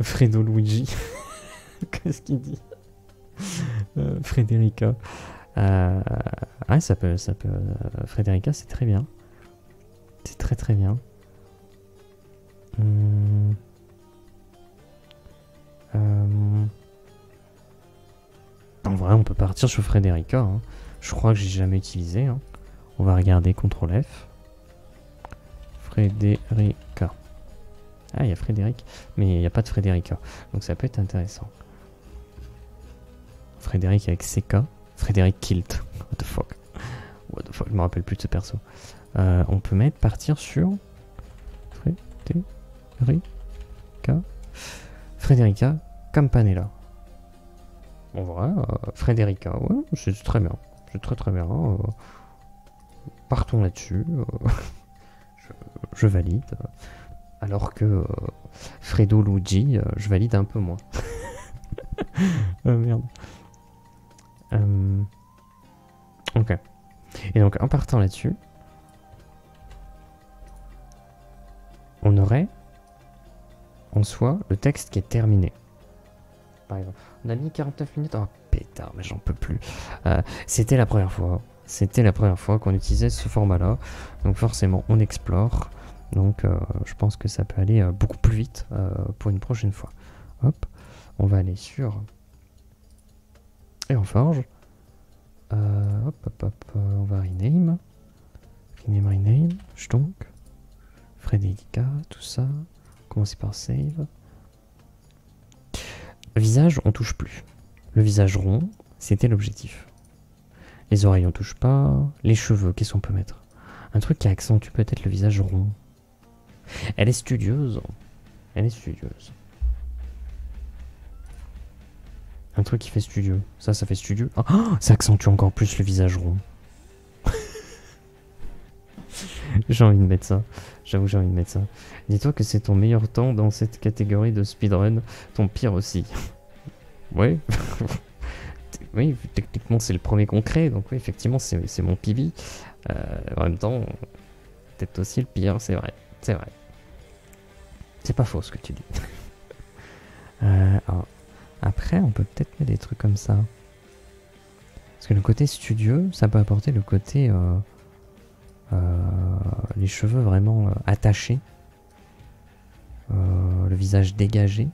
Fredo Luigi. Qu'est-ce qu'il dit? Frédérica. Ah, ça peut. Frédérica, c'est très bien. C'est très très bien. En vrai, on peut partir sur Frédérica. Hein. Je crois que j'ai jamais utilisé. Hein. On va regarder CTRL F. Frédérica. Ah, il y a Frédéric, mais il n'y a pas de Frédérica. Donc ça peut être intéressant. Frédéric avec CK. Frédéric Kilt. What the fuck. What the fuck, je me rappelle plus de ce perso. On peut partir sur Frédérica Campanella. Bon voilà, Frédérica, ouais, c'est très bien. C'est très très bien. Partons là-dessus. Je valide. Alors que Fredo Luigi, je valide un peu moins. Merde. Ok. Et donc en partant là-dessus, on aurait en soi le texte qui est terminé. Par exemple, on a mis 49 minutes. Oh pétard, mais j'en peux plus. C'était la première fois. C'était la première fois qu'on utilisait ce format-là. Donc forcément, on explore. Donc je pense que ça peut aller beaucoup plus vite pour une prochaine fois. Hop, on va aller sur... Et on forge. On va rename. Rename. Donc. Frédérica, tout ça. Commencer par save. Visage, on touche plus. Le visage rond, c'était l'objectif. Les oreilles, on touche pas. Les cheveux, qu'est-ce qu'on peut mettre? Un truc qui accentue peut-être le visage rond. Elle est studieuse. Elle est studieuse. Un truc qui fait studio. Ça fait studio. Oh, ça accentue encore plus le visage rond. J'ai envie de mettre ça. J'avoue, j'ai envie de mettre ça. Dis-toi que c'est ton meilleur temps dans cette catégorie de speedrun. Ton pire aussi. Ouais. Oui, techniquement, c'est le premier concret. Donc, oui, effectivement, c'est mon PB. En même temps, peut-être aussi le pire. C'est vrai. C'est vrai. C'est pas faux ce que tu dis. Alors, après, on peut peut-être mettre des trucs comme ça. Parce que le côté studieux, ça peut apporter le côté... les cheveux vraiment attachés. Le visage dégagé.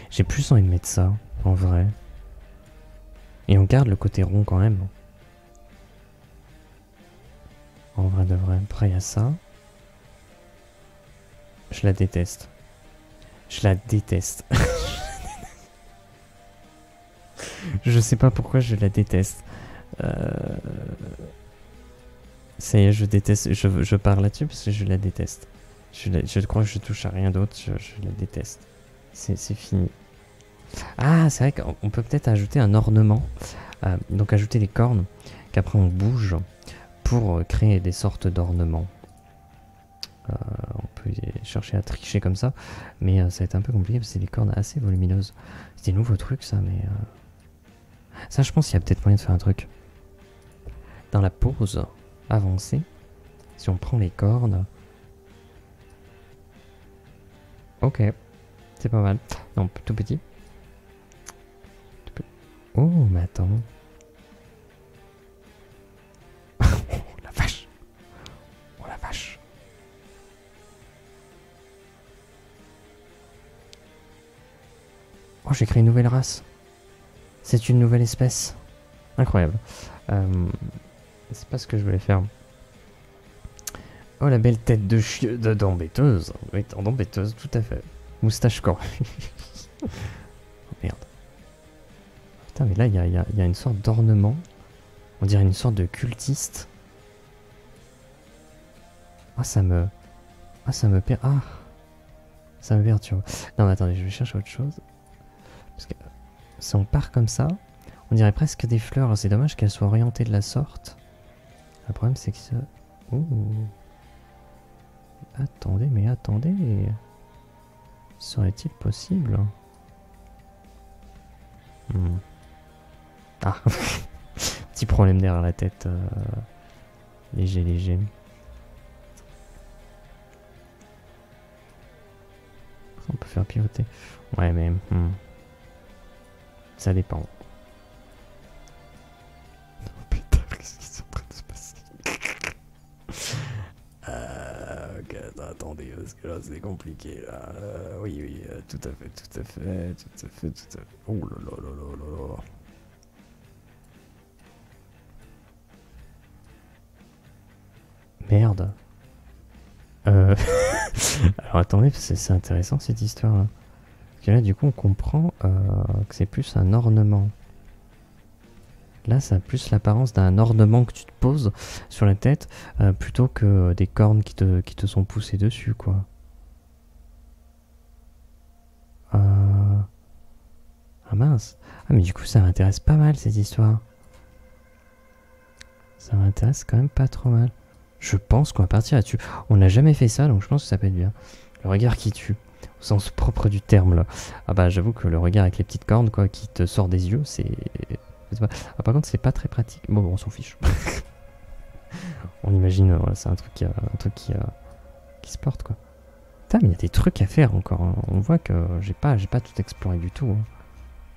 J'ai plus envie de mettre ça, en vrai. Et on garde le côté rond quand même. En vrai de vrai. Après, il y a ça. Je la déteste. Je la déteste. Je sais pas pourquoi je la déteste. Ça y est, je déteste. Je pars là-dessus parce que je la déteste. Je crois que je touche à rien d'autre. Je la déteste. C'est fini. Ah, c'est vrai qu'on peut peut-être ajouter un ornement. Donc ajouter des cornes qu'après on bouge pour créer des sortes d'ornements. On peut chercher à tricher comme ça, mais ça va être un peu compliqué parce que c'est des cornes assez volumineuses. C'est des nouveaux trucs ça, mais... Ça, je pense qu'il y a peut-être moyen de faire un truc. Dans la pause avancée, si on prend les cornes... Ok, c'est pas mal. Non, tout petit. Oh, mais attends. Oh la vache. Oh la vache. Oh, j'ai créé une nouvelle race. C'est une nouvelle espèce. Incroyable. C'est pas ce que je voulais faire. Oh, la belle tête de chieux d'embêteuse. Oui, d'embêteuse, tout à fait. Moustache corps. Oh, merde. Putain, mais là, il y a une sorte d'ornement. On dirait une sorte de cultiste. Ah, ça me perd. Ah, ça me perturbe. Non, mais attendez, je vais chercher autre chose. Parce que si on part comme ça, on dirait presque des fleurs. C'est dommage qu'elles soient orientées de la sorte. Le problème, c'est que ça... Ouh. Attendez, mais attendez. Serait-il possible? Ah. Petit problème derrière la tête. Léger, léger. On peut faire pivoter. Ouais, mais... ça dépend. Putain, qu'est-ce qui est en train de se passer? Ok, attendez, parce que là, c'est compliqué, là. Oui, oui, tout à fait, tout à fait, tout à fait, tout à fait. Oh là là là là là là. Merde. Alors attendez, c'est intéressant cette histoire-là. Parce que là, du coup, on comprend que c'est plus un ornement. Là, ça a plus l'apparence d'un ornement que tu te poses sur la tête, plutôt que des cornes qui te sont poussées dessus, quoi. Ah mince. Ah mais du coup, ça m'intéresse pas mal, cette histoire. Ça m'intéresse quand même pas trop mal. Je pense qu'on va partir là-dessus. On n'a jamais fait ça, donc je pense que ça peut être bien. Le regard qui tue, au sens propre du terme, là. Ah bah, j'avoue que le regard avec les petites cornes, quoi, qui te sort des yeux, c'est... Ah, par contre, c'est pas très pratique. Bon, on s'en fiche. On imagine, voilà, c'est un truc qui se porte, quoi. Putain, mais il y a des trucs à faire encore. Hein. On voit que j'ai pas tout exploré du tout. Hein.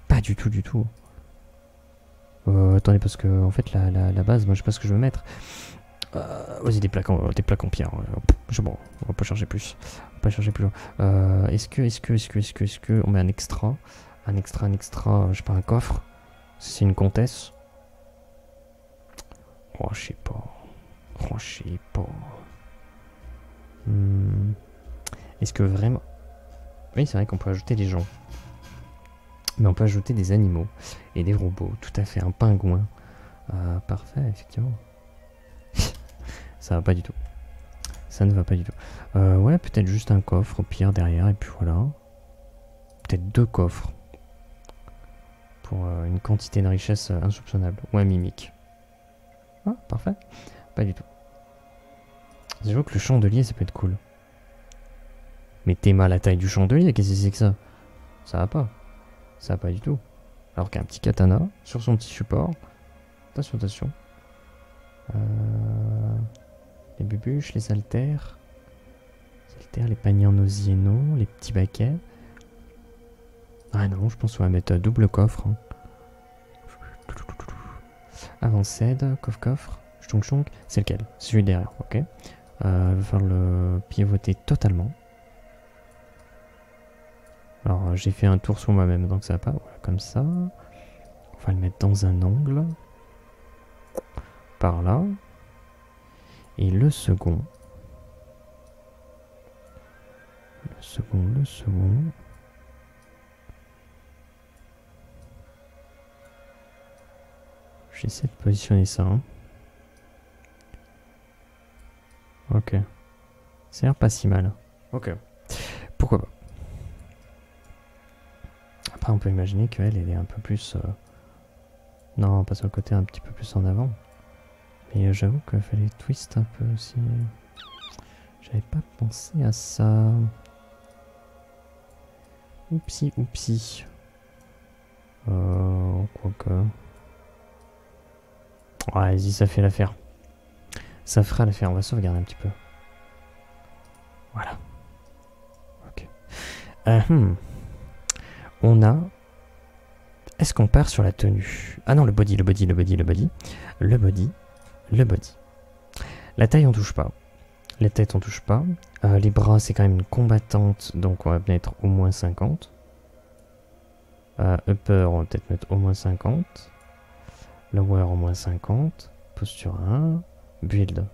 Pas du tout, du tout. Attendez, parce que, en fait, la base, moi, je sais pas ce que je veux mettre. Vas-y, des plaques en pierre. Bon, on va pas chercher plus. On va pas chercher plus loin. Est-ce que on met un extra, je sais pas, un coffre. C'est une comtesse. Oh, je sais pas. Est-ce que vraiment... Oui, c'est vrai qu'on peut ajouter des gens. Mais on peut ajouter des animaux et des robots. Tout à fait, un pingouin. Parfait, effectivement. Ça va pas du tout. Ça ne va pas du tout. Ouais, peut-être juste un coffre au pire derrière. Et puis voilà. Peut-être 2 coffres. Pour une quantité de richesse insoupçonnable. Ouais, mimique. Ah, parfait. Pas du tout. J'avoue que le chandelier, ça peut être cool. Mais t'es mal à la taille du chandelier, qu'est-ce que c'est que ça? Ça va pas. Ça va pas du tout. Alors qu'un petit katana, sur son petit support. Attention, attention. Les bubuches, les haltères. Les paniers en osieno, les petits baquets. Ah non, je pense qu'on va mettre double coffre. Hein. Avanced, coffre, chonk, c'est lequel? Celui derrière, ok. Il va falloir le pivoter totalement. Alors j'ai fait un tour sur moi-même, donc ça va pas. Voilà, comme ça. On va le mettre dans un angle. Par là. Et le second. Le second. J'essaie de positionner ça. Hein. Ok. Ça a l'air pas si mal. Ok. Pourquoi pas. Après, on peut imaginer qu'elle, elle est un peu plus... Non, pas sur le côté, un petit peu plus en avant. Mais j'avoue qu'il fallait twist un peu aussi. J'avais pas pensé à ça. Oupsi, oupsi. Quoique... Ouais, vas-y, ça fait l'affaire. Ça fera l'affaire. On va sauvegarder un petit peu. Voilà. Ok. On a... Est-ce qu'on part sur la tenue? Ah non, le body. La taille, on touche pas. La tête, on touche pas. Les bras, c'est quand même une combattante, donc on va mettre au moins 50. Upper, on va peut-être mettre au moins 50. Lower, au moins 50. Posture 1. Build.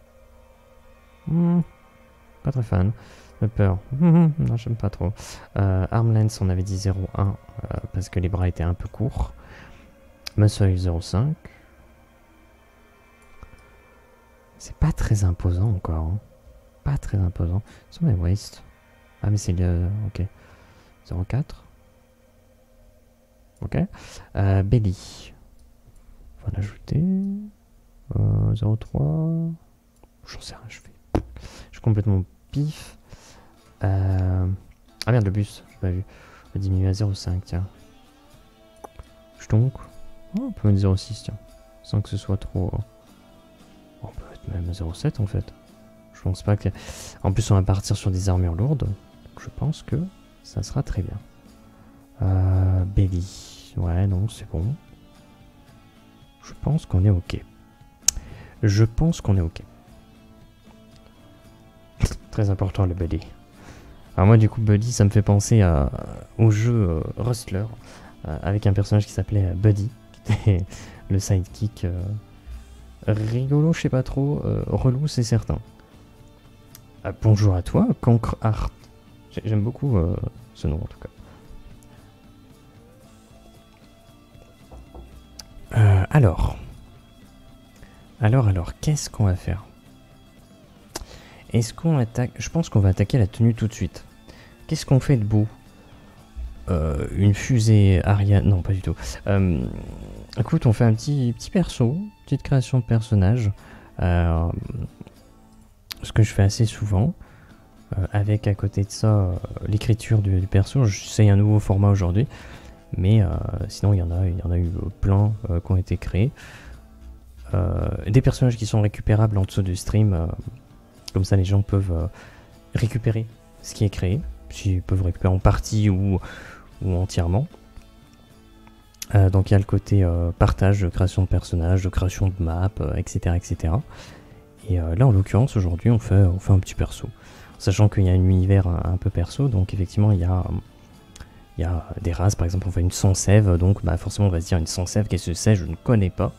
Pas très fan. Upper. Non, j'aime pas trop. Arm length, on avait dit 0,1 parce que les bras étaient un peu courts. Muscle 0,5. C'est pas très imposant encore. Hein. Pas très imposant. C'est mes waist. Ah mais c'est le... Ok. 0,4. Ok. Belly. On va l'ajouter. 0,3. J'en sais rien, je suis complètement pif. Ah merde, le bus, j'ai pas vu. On va diminuer à 0,5, tiens. Donc, on peut mettre 0,6, tiens. Sans que ce soit trop... On peut mettre même 0,7 en fait. Je pense pas que... En plus, on va partir sur des armures lourdes. Donc je pense que ça sera très bien. Belly. Ouais, non, c'est bon. Je pense qu'on est ok. Je pense qu'on est ok. Très important le Buddy. Alors moi du coup Buddy ça me fait penser au jeu Rustler avec un personnage qui s'appelait Buddy, qui était le sidekick rigolo, je sais pas trop, relou c'est certain. Bonjour à toi, Cancre Art. J'aime beaucoup ce nom en tout cas. Alors, qu'est-ce qu'on va faire? Est-ce qu'on attaque? Je pense qu'on va attaquer la tenue tout de suite. Qu'est-ce qu'on fait debout? Une fusée Ariane? Non, pas du tout. Écoute, on fait un petit perso, petite création de personnage. Ce que je fais assez souvent. Avec à côté de ça l'écriture du perso. J'essaye un nouveau format aujourd'hui. Mais sinon, il y en a eu plein qui ont été créés. Des personnages qui sont récupérables en dessous du stream. Comme ça, les gens peuvent récupérer ce qui est créé. S'ils peuvent récupérer en partie ou entièrement. Donc, il y a le côté partage, de création de personnages, de création de maps, etc., etc. Et là, en l'occurrence, aujourd'hui, on fait un petit perso. Sachant qu'il y a un univers un peu perso. Donc, effectivement, il y a des races. Par exemple, on fait une sans-sève. Donc, bah, forcément, on va se dire une sans-sève. Qu'est-ce que c'est? Je ne connais pas.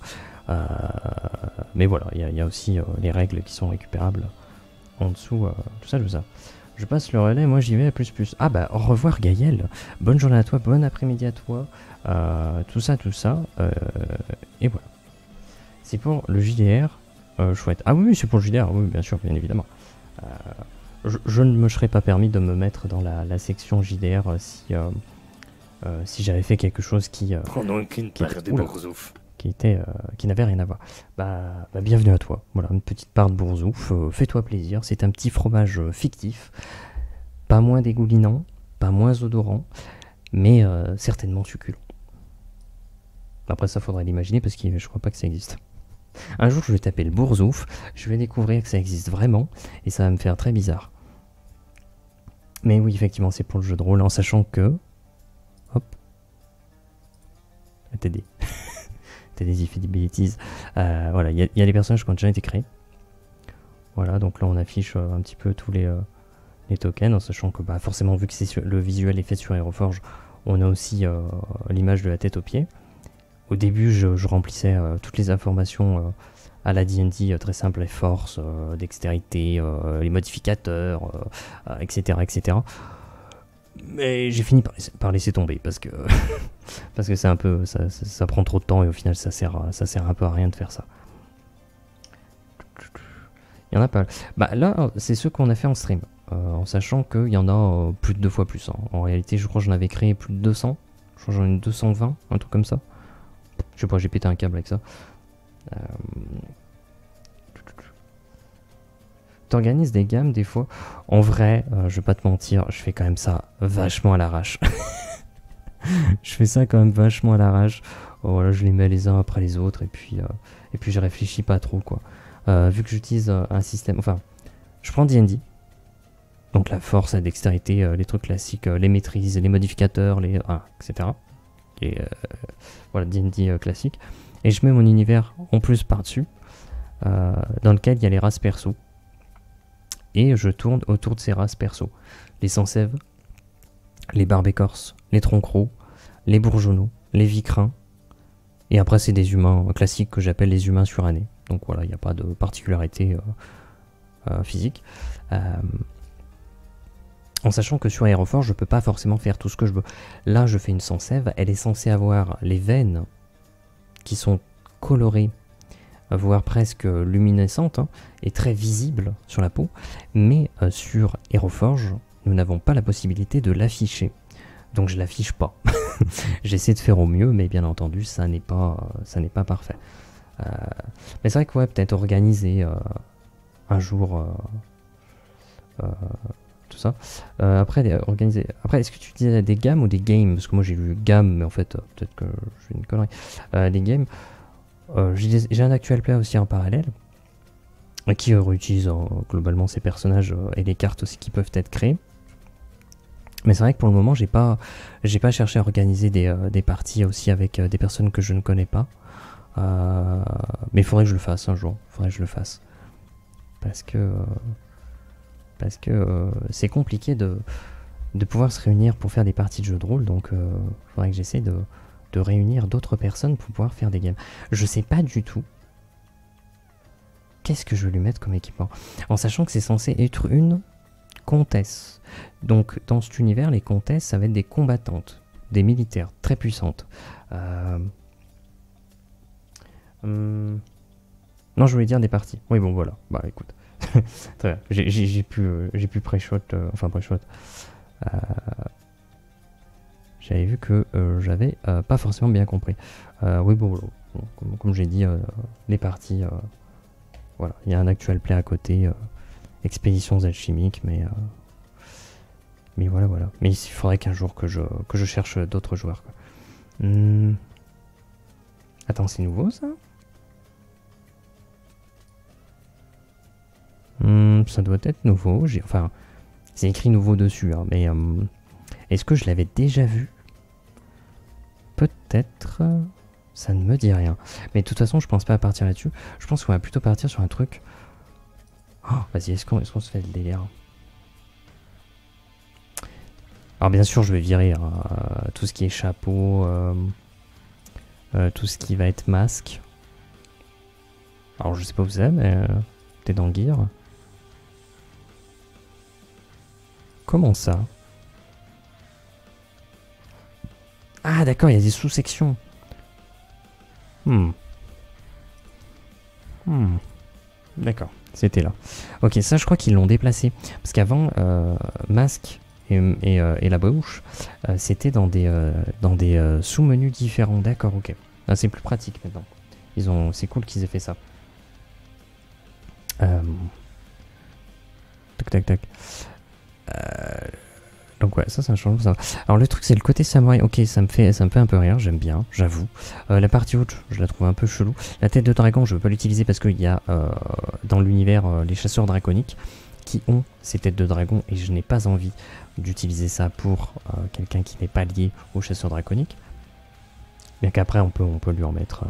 Mais voilà, il y a aussi les règles qui sont récupérables en dessous, tout ça, tout ça. Je passe le relais, moi j'y vais à plus. Ah bah au revoir Gaël, bonne journée à toi, bon après-midi à toi, tout ça, et voilà. C'est pour le JDR, chouette. Ah oui, c'est pour le JDR, oui bien sûr, bien évidemment. Je ne me serais pas permis de me mettre dans la section JDR si j'avais fait quelque chose qui n'avait rien à voir. Bah, bienvenue à toi. Voilà, une petite part de bourzouf. Fais-toi plaisir. C'est un petit fromage fictif. Pas moins dégoulinant, pas moins odorant, mais certainement succulent. Après, ça faudrait l'imaginer parce que je crois pas que ça existe. Un jour, je vais taper le bourzouf. Je vais découvrir que ça existe vraiment et ça va me faire très bizarre. Mais oui, effectivement, c'est pour le jeu de rôle en sachant que. Hop. TD. TD, il fait des bêtises. Voilà, il y a les personnages qui ont déjà été créés. Voilà, donc là on affiche un petit peu tous les tokens, en sachant que bah, forcément, vu que le visuel est fait sur Aeroforge, on a aussi l'image de la tête aux pieds. Au début, je remplissais toutes les informations à la D&D, très simple, les forces, dextérité, les modificateurs, etc., etc. Mais j'ai fini par laisser tomber parce que parce que c'est un peu ça prend trop de temps et au final ça sert un peu à rien de faire ça. Il y en a pas. Bah là c'est ceux qu'on a fait en stream, en sachant qu'il y en a plus de 2 fois plus. Hein. En réalité je crois que j'en avais créé plus de 200. Je crois que j'en ai 220, un truc comme ça. Je sais pas, j'ai pété un câble avec ça. T'organises des gammes des fois. En vrai, je vais pas te mentir, je fais quand même ça vachement à l'arrache. Je fais ça quand même vachement à l'arrache. Voilà, je les mets les uns après les autres et puis je réfléchis pas trop quoi. Vu que j'utilise un système, enfin, je prends D&D. Donc la force, la dextérité, les trucs classiques, les maîtrises, les modificateurs, etc. Et voilà, D&D classique. Et je mets mon univers en plus par-dessus, dans lequel il y a les races perso. Et je tourne autour de ces races perso. Les sans-sèves, les barbes-écorces, les troncs-crocs, les bourgeonneaux, les vicrins. Et après, c'est des humains classiques que j'appelle les humains surannés. Donc voilà, il n'y a pas de particularité physique. En sachant que sur Aeroforge, je peux pas forcément faire tout ce que je veux. Là, je fais une sans-sève. Elle est censée avoir les veines qui sont colorées, voire presque luminescentes, hein, et très visibles sur la peau, mais sur Aeroforge, nous n'avons pas la possibilité de l'afficher. Donc je l'affiche pas. J'essaie de faire au mieux, mais bien entendu, ça n'est pas parfait. Mais c'est vrai que ouais, peut-être organiser un jour tout ça. Après, organiser. Après, est-ce que tu disais des gammes ou des games? Parce que moi j'ai lu gamme, mais en fait, peut-être que je fais une connerie. Des games. J'ai un actual play aussi en parallèle qui réutilise globalement ces personnages et les cartes aussi qui peuvent être créées. Mais c'est vrai que pour le moment, j'ai pas cherché à organiser des parties aussi avec des personnes que je ne connais pas. Mais il faudrait que je le fasse un jour. Faudrait que je le fasse. Parce que c'est compliqué de pouvoir se réunir pour faire des parties de jeux de rôle. Donc il faudrait que j'essaie de réunir d'autres personnes pour pouvoir faire des games. Je sais pas du tout qu'est-ce que je vais lui mettre comme équipement. En sachant que c'est censé être une comtesse. Donc dans cet univers, les comtesses, ça va être des combattantes, des militaires très puissantes. Non, je voulais dire des parties. Oui, bon, voilà. Bah écoute. Très bien. J'ai pu pré-shot. Enfin, pré-shot. J'avais vu que j'avais pas forcément bien compris. Oui, bon, comme j'ai dit, les parties. Voilà, il y a un actual play à côté. Expéditions alchimiques, mais voilà, voilà. Mais il faudrait qu'un jour que je cherche d'autres joueurs, quoi. Attends, c'est nouveau ça? Ça doit être nouveau. Enfin, c'est écrit nouveau dessus, hein, mais est-ce que je l'avais déjà vu? Peut-être. Ça ne me dit rien. Mais de toute façon, je pense pas à partir là-dessus. Je pense qu'on va plutôt partir sur un truc. Oh, vas-y, est-ce qu'on se fait le délire? Alors bien sûr, je vais virer tout ce qui est chapeau, tout ce qui va être masque. Alors je sais pas où c'est, mais t'es dans le gear. Comment ça? Ah d'accord, il y a des sous-sections. D'accord, c'était là. Ok, ça je crois qu'ils l'ont déplacé. Parce qu'avant, masque et la bouche, c'était dans des sous-menus différents. D'accord, ok. Ah, c'est plus pratique maintenant. C'est cool qu'ils aient fait ça. Tac, tac, tac. Donc ouais, ça change. Ça. Alors le truc c'est le côté samouraï. Ok, ça me fait un peu rire, j'aime bien, j'avoue. La partie haute, je la trouve un peu chelou. La tête de dragon, je veux pas l'utiliser parce qu'il y a dans l'univers les chasseurs draconiques qui ont ces têtes de dragon et je n'ai pas envie d'utiliser ça pour quelqu'un qui n'est pas lié aux chasseurs draconiques. Bien qu'après on peut lui en mettre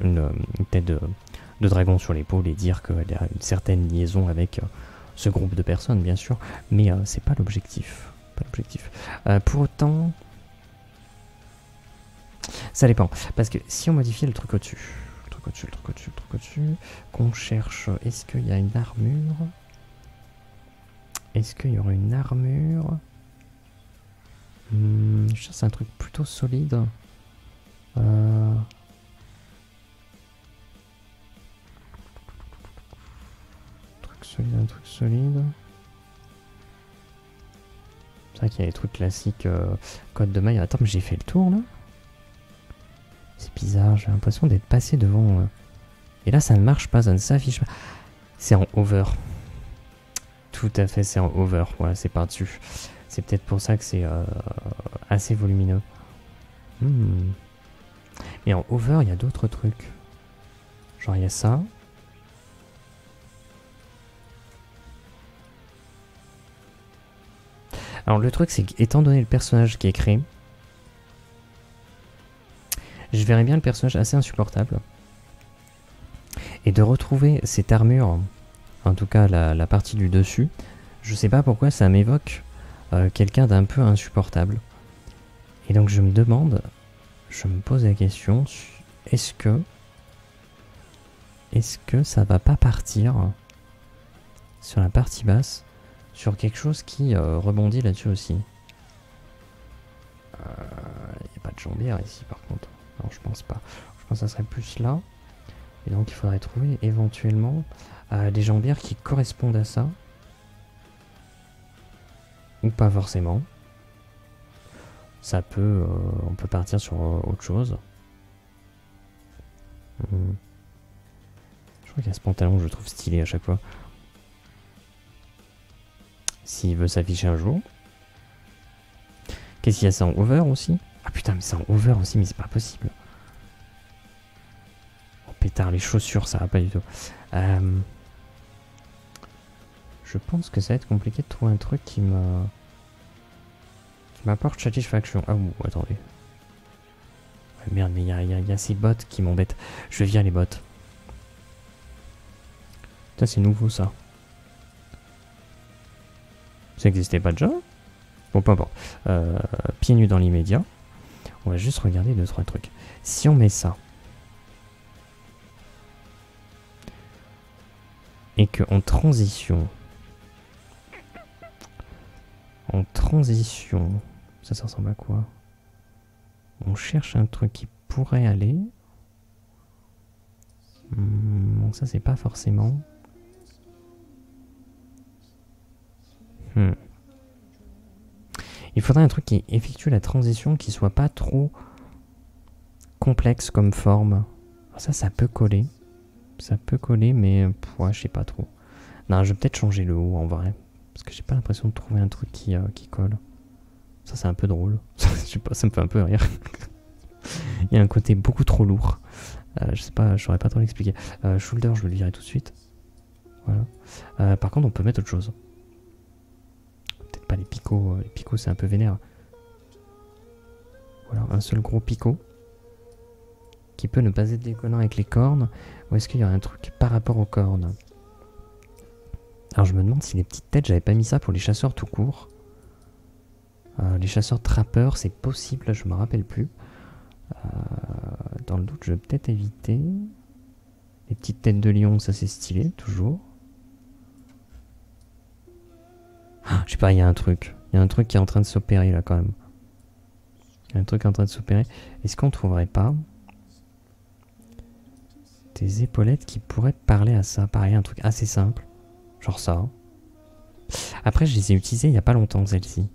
une tête de dragon sur l'épaule et dire qu'elle a une certaine liaison avec ce groupe de personnes, bien sûr, mais c'est pas l'objectif. Pour autant, ça dépend. Parce que si on modifie le truc au-dessus, qu'on cherche, est-ce qu'il y a une armure? Est-ce qu'il y aurait une armure? Je cherche un truc plutôt solide. Un truc solide. C'est vrai qu'il y a des trucs classiques, code de maille. Attends, mais j'ai fait le tour là? C'est bizarre, j'ai l'impression d'être passé devant. Et là, ça ne marche pas, ça ne s'affiche pas. C'est en over. Tout à fait, c'est en over. Voilà, c'est par-dessus. C'est peut-être pour ça que c'est assez volumineux. Mais en over, il y a d'autres trucs. Genre, il y a ça. Alors le truc c'est qu'étant donné le personnage qui est créé, je verrais bien le personnage assez insupportable. Et de retrouver cette armure, en tout cas la partie du dessus, je sais pas pourquoi ça m'évoque quelqu'un d'un peu insupportable. Et donc je me demande, je me pose la question, est-ce que ça va pas partir sur la partie basse sur quelque chose qui rebondit là-dessus aussi. Il n'y a pas de jambière ici par contre. Non, je pense pas. Je Je pense que ça serait plus là. Et donc il faudrait trouver éventuellement des jambières qui correspondent à ça. Ou pas forcément. Ça peut... on peut partir sur autre chose. Je crois qu'il y a ce pantalon que je trouve stylé à chaque fois. S'il veut s'afficher un jour. Qu'est-ce qu'il y a, ça en over aussi? Ah putain, mais c'est en over aussi, mais c'est pas possible. Oh pétard, les chaussures, ça va pas du tout. Je pense que ça va être compliqué de trouver un truc qui m'apporte satisfaction. Ah ouh, attendez. Ouais, merde, mais il y a ces bots qui m'embêtent. Je vais virer les bots. Putain, c'est nouveau ça. Ça n'existait pas déjà? Bon, peu importe. Pieds nus dans l'immédiat. On va juste regarder 2-3 trucs. Si on met ça. Et que en transition. Ça ressemble à quoi? On cherche un truc qui pourrait aller. Bon, ça c'est pas forcément. Il faudrait un truc qui effectue la transition, qui soit pas trop complexe comme forme. Alors ça peut coller. Ça peut coller, mais ouais, je sais pas trop. Non, je vais peut-être changer le haut en vrai. Parce que j'ai pas l'impression de trouver un truc qui colle. Ça c'est un peu drôle. Je sais pas, ça me fait un peu rire. Il y a un côté beaucoup trop lourd. Je sais pas, je saurais pas trop l'expliquer. Shoulder, je vais le virer tout de suite. Voilà. Par contre, on peut mettre autre chose. Peut-être pas les picots. Les picots, c'est un peu vénère. Voilà, un seul gros picot. Qui peut ne pas être déconnant avec les cornes. Ou est-ce qu'il y aurait un truc par rapport aux cornes? Alors je me demande si les petites têtes, j'avais pas mis ça pour les chasseurs tout court. Les chasseurs trappeurs, c'est possible, je me rappelle plus. Dans le doute, je vais peut-être éviter. Les petites têtes de lion, ça c'est stylé, toujours. Ah, je sais pas, il y a un truc. Il y a un truc qui est en train de s'opérer là quand même. Il y a un truc en train de s'opérer. Est-ce qu'on trouverait pas des épaulettes qui pourraient parler à ça? Pareil, un truc assez simple. Genre ça. Après, je les ai utilisées il n'y a pas longtemps, celles-ci.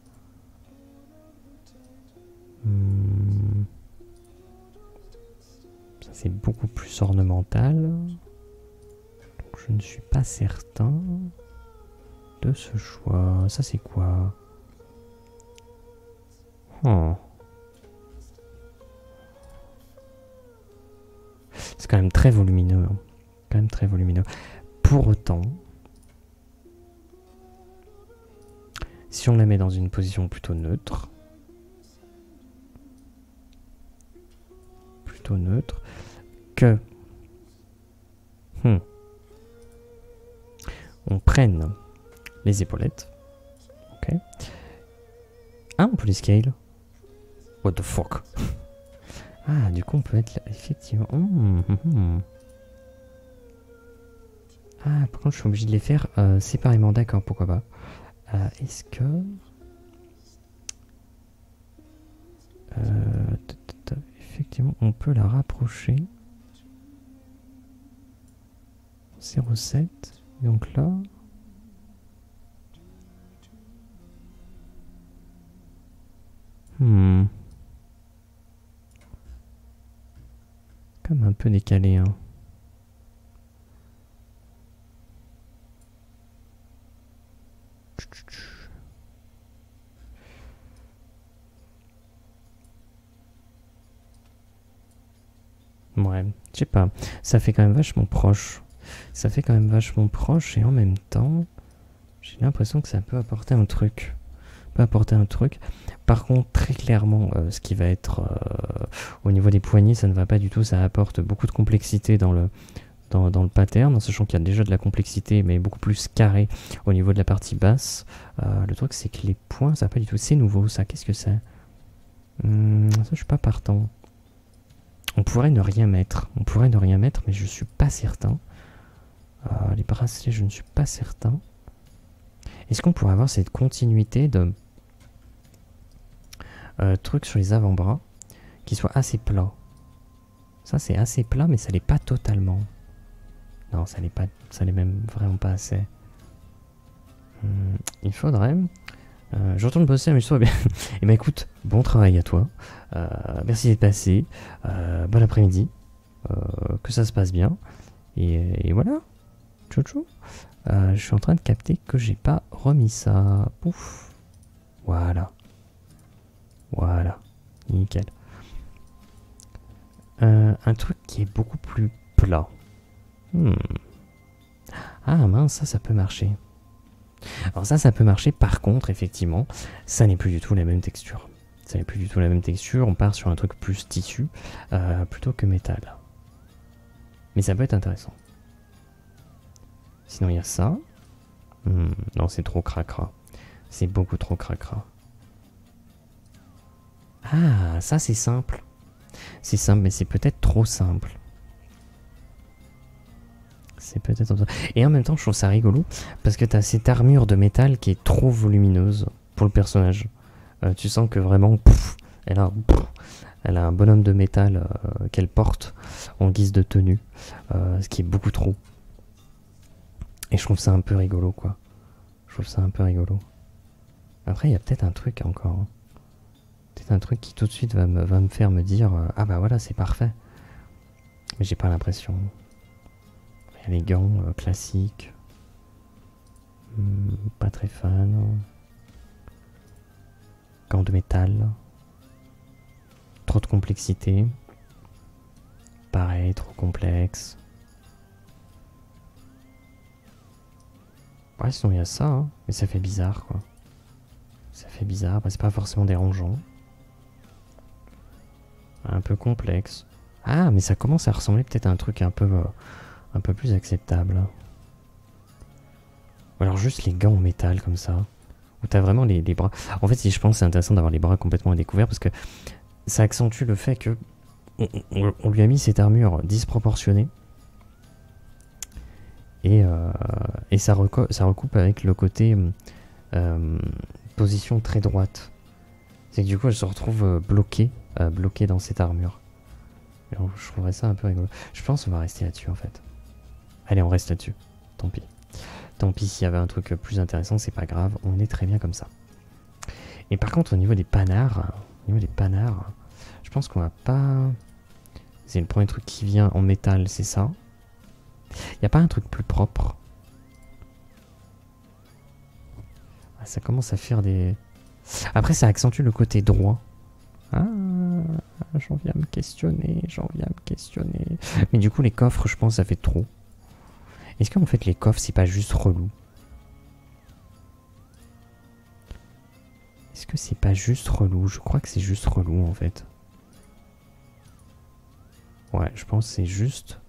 Ça, c'est beaucoup plus ornemental. Donc, je ne suis pas certain de ce choix. Ça, c'est quoi? Oh. C'est quand même très volumineux. Hein. Quand même très volumineux. Pour autant, si on la met dans une position plutôt neutre, que on prenne les épaulettes. Ok. Ah, on peut les scale. What the fuck? Ah, du coup, on peut être là, effectivement. Ah, par contre, je suis obligé de les faire séparément. D'accord, pourquoi pas. Est-ce que... effectivement, on peut la rapprocher. 0,7. Donc là... Comme un peu décalé, hein. Ouais, je sais pas. Ça fait quand même vachement proche. Ça fait quand même vachement proche et en même temps, j'ai l'impression que ça peut apporter un truc. Par contre, très clairement, ce qui va être au niveau des poignets, ça ne va pas du tout. Ça apporte beaucoup de complexité dans le pattern, en sachant qu'il y a déjà de la complexité, mais beaucoup plus carré au niveau de la partie basse. Le truc, c'est que les points, ça va pas du tout. C'est nouveau, ça. Qu'est-ce que c'est? Ça, je suis pas partant. On pourrait ne rien mettre. Mais je suis pas certain. Les bracelets, je ne suis pas certain. Est-ce qu'on pourrait avoir cette continuité de trucs sur les avant-bras qui soit assez plat? Ça c'est assez plat, mais ça l'est pas totalement. Non, ça l'est pas, ça l'est même vraiment pas assez. Il faudrait... je retourne bosser, amuse-toi bien. Et ben écoute, bon travail à toi. Merci d'être passé. Bon après-midi. Que ça se passe bien. Et voilà. Tchou tchou. Je suis en train de capter que j'ai pas remis ça. Pouf. Voilà. Voilà. Nickel. Un truc qui est beaucoup plus plat. Ah mince, ça peut marcher. Alors ça peut marcher. Par contre, effectivement, ça n'est plus du tout la même texture. Ça n'est plus du tout la même texture. On part sur un truc plus tissu plutôt que métal. Mais ça peut être intéressant. Sinon, il y a ça. Non, c'est trop cracra. C'est beaucoup trop cracra. Ah, ça c'est simple. C'est simple, mais c'est peut-être trop simple. C'est peut-être... Et en même temps, je trouve ça rigolo, parce que tu as cette armure de métal qui est trop volumineuse pour le personnage. Tu sens que vraiment, elle a un bonhomme de métal qu'elle porte en guise de tenue, ce qui est beaucoup trop. Et je trouve ça un peu rigolo, quoi. Je trouve ça un peu rigolo. Après, il y a peut-être un truc encore. Hein. Peut-être un truc qui tout de suite va me faire me dire ah bah voilà, c'est parfait. Mais j'ai pas l'impression. Il y a les gants classiques. Pas très fan. Gants de métal. Trop de complexité. Pareil, trop complexe. Ouais, sinon il y a ça, hein. Mais ça fait bizarre, quoi. Ça fait bizarre, bah, c'est pas forcément dérangeant. Un peu complexe. Ah, mais ça commence à ressembler peut-être à un truc un peu plus acceptable. Ou alors juste les gants en métal, comme ça. Où t'as vraiment les bras... En fait, je pense que c'est intéressant d'avoir les bras complètement à découvert, parce que ça accentue le fait que on lui a mis cette armure disproportionnée. Et ça recoupe avec le côté position très droite. C'est que du coup elle se retrouve bloquée dans cette armure. Et donc, je trouverais ça un peu rigolo. Je pense qu'on va rester là-dessus en fait. Allez, on reste là-dessus. Tant pis. Tant pis, s'il y avait un truc plus intéressant, c'est pas grave. On est très bien comme ça. Et par contre, au niveau des panards, je pense qu'on va pas... C'est le premier truc qui vient en métal, c'est ça. Y a pas un truc plus propre? Ah, ça commence à faire des... Après, ça accentue le côté droit. Ah, j'en viens à me questionner, Mais du coup, les coffres, je pense, ça fait trop. Est-ce qu'en fait, les coffres, c'est pas juste relou? Est-ce que c'est pas juste relou? Je crois que c'est juste relou, en fait. Ouais, je pense que c'est juste...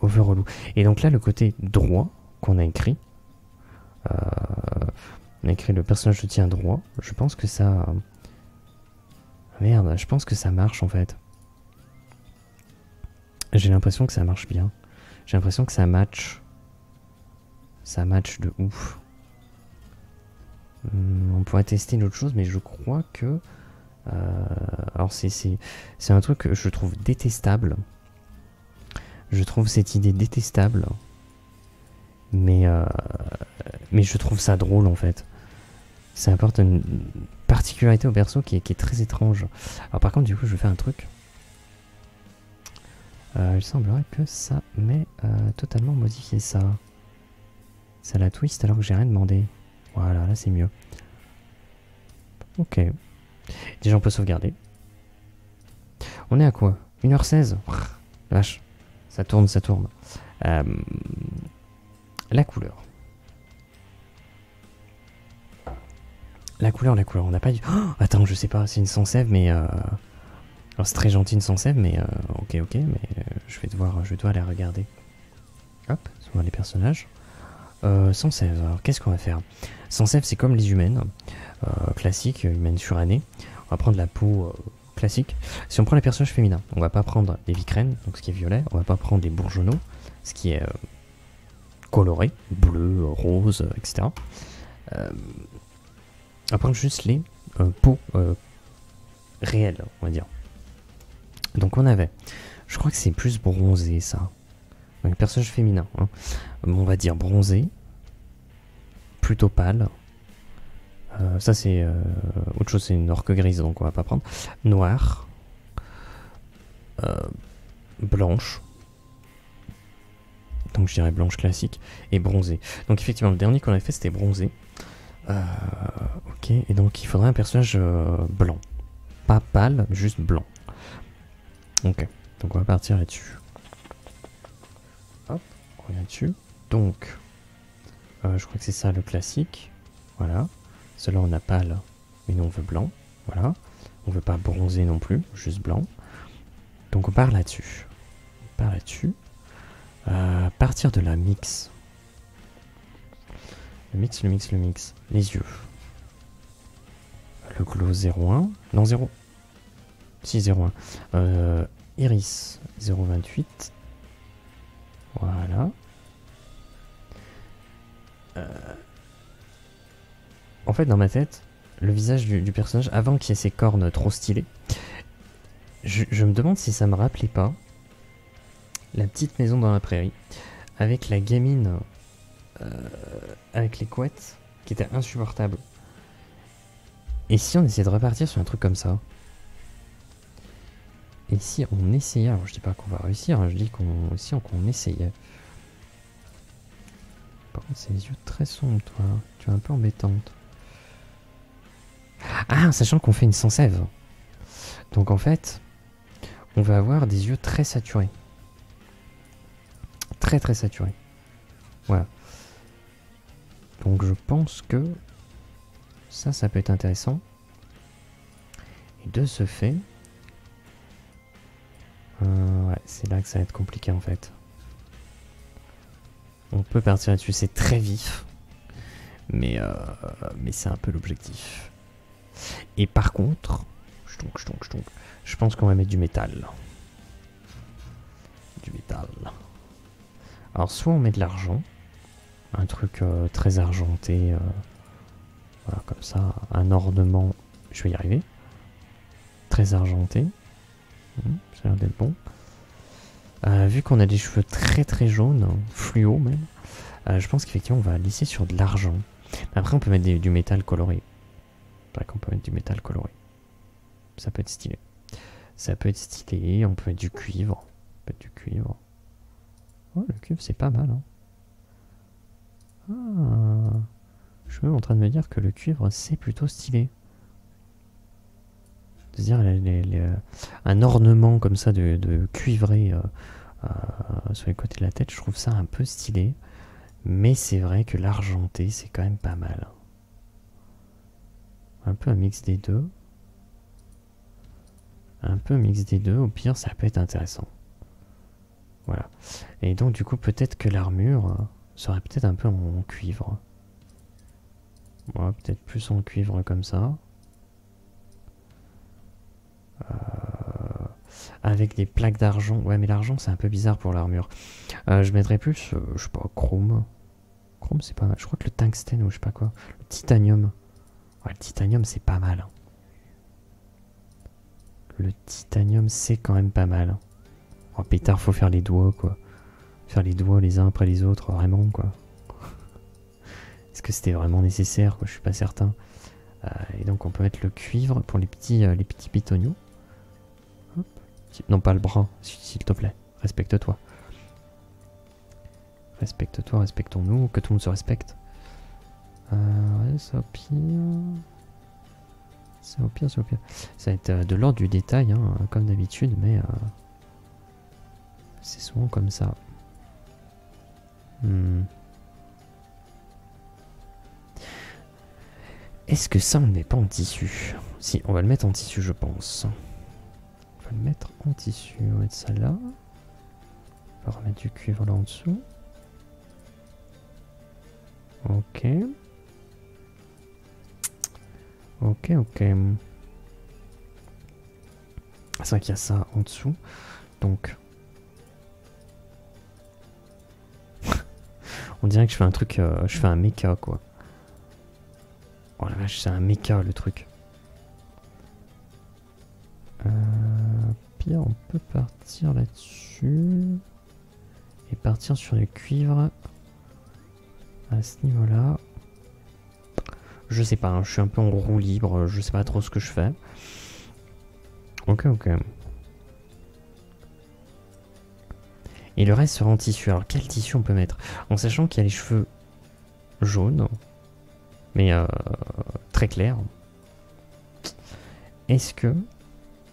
over relou. Et donc là, le côté droit qu'on a écrit... on a écrit le personnage se tient droit. Je pense que ça... Merde, je pense que ça marche en fait. J'ai l'impression que ça marche bien. J'ai l'impression que ça match. Ça match de ouf. On pourrait tester une autre chose, mais je crois que... alors c'est un truc que je trouve détestable. Je trouve cette idée détestable. Mais je trouve ça drôle en fait. Ça apporte une particularité au perso qui est très étrange. Alors par contre du coup je vais faire un truc. Il semblerait que ça m'ait totalement modifié ça. Ça la twist alors que j'ai rien demandé. Voilà, là c'est mieux. Ok. Déjà on peut sauvegarder. On est à quoi? 1h16. Vache. Ça tourne, ça tourne. La couleur. La couleur, on n'a pas du... Oh, attends, je sais pas, c'est une sans sève, mais... Alors c'est très gentil une sans sève, mais... ok, mais je vais devoir la regarder. Hop, on voit les personnages. Sans sève, alors qu'est-ce qu'on va faire? Sans sève, c'est comme les humaines. Classiques, humaines surannées. On va prendre la peau classique. Si on prend les personnages féminins, on va pas prendre des vicrènes, donc ce qui est violet. On va pas prendre des bourgeonneaux, ce qui est... coloré, bleu, rose, etc. On va prendre juste les peaux réelles, on va dire. Donc on avait, Je crois que c'est plus bronzé, ça. Donc, personnage féminin. Hein. On va dire bronzé. Plutôt pâle. Ça, c'est autre chose, c'est une orque grise, donc on va pas prendre. Noir. Blanche. Donc, je dirais blanche classique. Et bronzé. Donc, effectivement, le dernier qu'on avait fait, c'était bronzé. Ok, et donc, il faudrait un personnage blanc. Pas pâle, juste blanc. Ok, donc on va partir là-dessus. Hop, on revient dessus. Donc, je crois que c'est ça le classique. Voilà. Celui-là, on a pâle, mais nous on veut blanc. Voilà. On veut pas bronzer non plus, juste blanc. Donc on part là-dessus. On part là-dessus. Partir de la mix. Le mix. Les yeux. Le glow 0,1. Non, 0. Si, 0,1. Iris 0,28. Voilà. En fait, dans ma tête, le visage du personnage, avant qu'il y ait ses cornes trop stylées, je me demande si ça me rappelait pas la petite maison dans la prairie, avec la gamine, avec les couettes, qui était insupportable. Et si on essayait de repartir sur un truc comme ça? Et si on essayait, alors je dis pas qu'on va réussir, hein, je dis qu'on essayait. Par contre, c'est les yeux très sombres, toi. Tu es un peu embêtante. Ah, sachant qu'on fait une sans sève. Donc en fait, on va avoir des yeux très saturés. Très très saturés. Voilà. Donc je pense que ça peut être intéressant. Et de ce fait, ouais, c'est là que ça va être compliqué en fait. On peut partir là-dessus, c'est très vif. Mais c'est un peu l'objectif. Et par contre, je pense qu'on va mettre du métal. Du métal. Alors soit on met de l'argent. Un truc très argenté. Voilà, comme ça. Un ornement. Je vais y arriver. Très argenté. Ça a l'air d'être bon. Vu qu'on a des cheveux très très jaunes, fluo même, je pense qu'effectivement on va lisser sur de l'argent. Après on peut mettre du métal coloré. C'est vrai qu'on peut mettre du métal coloré. Ça peut être stylé. Ça peut être stylé, on peut mettre du cuivre. On peut mettre du cuivre. Oh, le cuivre c'est pas mal. Hein. Ah, je suis même en train de me dire que le cuivre c'est plutôt stylé. C'est-à-dire un ornement comme ça de cuivré sur les côtés de la tête, je trouve ça un peu stylé. Mais c'est vrai que l'argenté, c'est quand même pas mal. Un peu un mix des deux. Un peu un mix des deux, au pire, ça peut être intéressant. Voilà. Et donc, du coup, peut-être que l'armure serait peut-être un peu en cuivre. Ouais, peut-être plus en cuivre comme ça. Avec des plaques d'argent. Ouais, mais l'argent, c'est un peu bizarre pour l'armure. Je mettrais plus, je sais pas, chrome. Chrome, c'est pas mal. Je crois que le tungstène ou je sais pas quoi. Le titanium. Ouais, le titanium, c'est pas mal. Le titanium, c'est quand même pas mal. Oh, pétard, faut faire les doigts, quoi. Faire les doigts les uns après les autres, vraiment, quoi. Est-ce que c'était vraiment nécessaire, quoi? Je suis pas certain. Et donc, on peut mettre le cuivre pour les petits pitoniaux. Non, pas le bras, s'il te plaît. Respecte-toi. Respecte-toi, respectons-nous, que tout le monde se respecte. Ouais, c'est au pire. C'est au pire, c'est au pire. Ça va être de l'ordre du détail, hein, comme d'habitude, mais c'est souvent comme ça. Est-ce que ça, on ne met pas en tissu? Si, on va le mettre en tissu, je pense. On va le mettre en tissu. On va mettre ça là. On va remettre du cuivre là en dessous. Ok. Ok. C'est vrai qu'il y a ça en dessous. Donc. On dirait que je fais un truc. Je fais un mecha, quoi. Oh la vache, c'est un mecha le truc. pire, on peut partir là-dessus. Et partir sur le cuivre. À ce niveau-là. Je sais pas, hein, je suis un peu en roue libre. Je sais pas trop ce que je fais. Ok, ok. Et le reste sera en tissu. Alors quel tissu on peut mettre? En sachant qu'il y a les cheveux jaunes. Mais très clairs. Est-ce que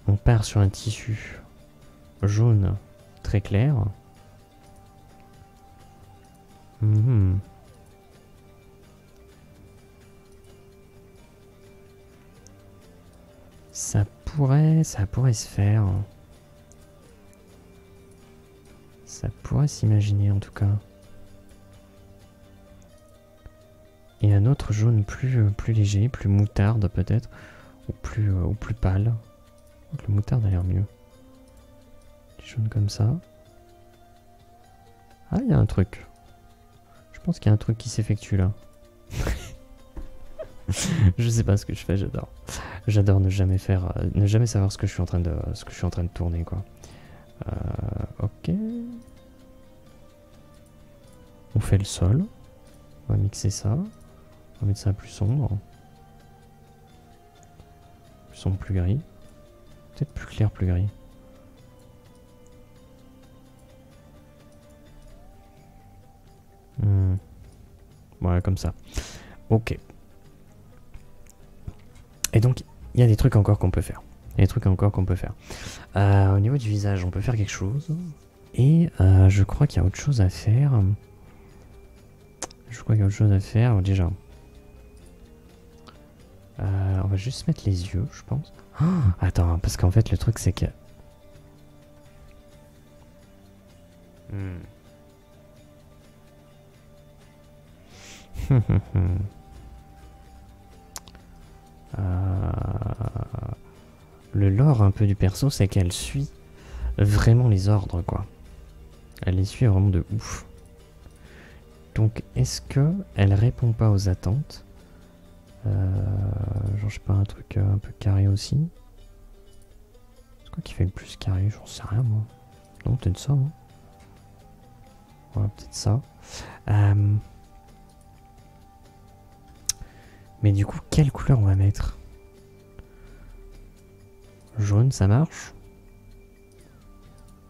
on part sur un tissu jaune très clair? Ça pourrait se faire. Ça pourrait s'imaginer en tout cas. Et un autre jaune plus léger, plus moutarde peut-être, ou plus pâle. Le moutarde a l'air mieux. Des jaunes comme ça. Ah, il y a un truc. Je pense qu'il y a un truc qui s'effectue là. Je sais pas ce que je fais, j'adore. J'adore ne jamais savoir ce que je suis en train de tourner quoi. Ok. On fait le sol. On va mixer ça. On va mettre ça plus sombre. Plus sombre, plus gris. Peut-être plus clair, plus gris. Voilà, comme ça. Ok. Et donc, il y a des trucs encore qu'on peut faire. Au niveau du visage, on peut faire quelque chose. Et je crois qu'il y a autre chose à faire. Alors, déjà. On va juste mettre les yeux, je pense. Oh, attends, parce qu'en fait, le truc, c'est que... Le lore un peu du perso, c'est qu'elle suit vraiment les ordres, quoi. Elle les suit vraiment de ouf. Donc, est-ce que elle répond pas aux attentes? Genre, je sais pas, un truc un peu carré aussi. C'est quoi qui fait le plus carré? J'en sais rien, moi. Non, peut-être ça, hein. Voilà, peut-être ça. Mais du coup, quelle couleur on va mettre? Jaune, ça marche?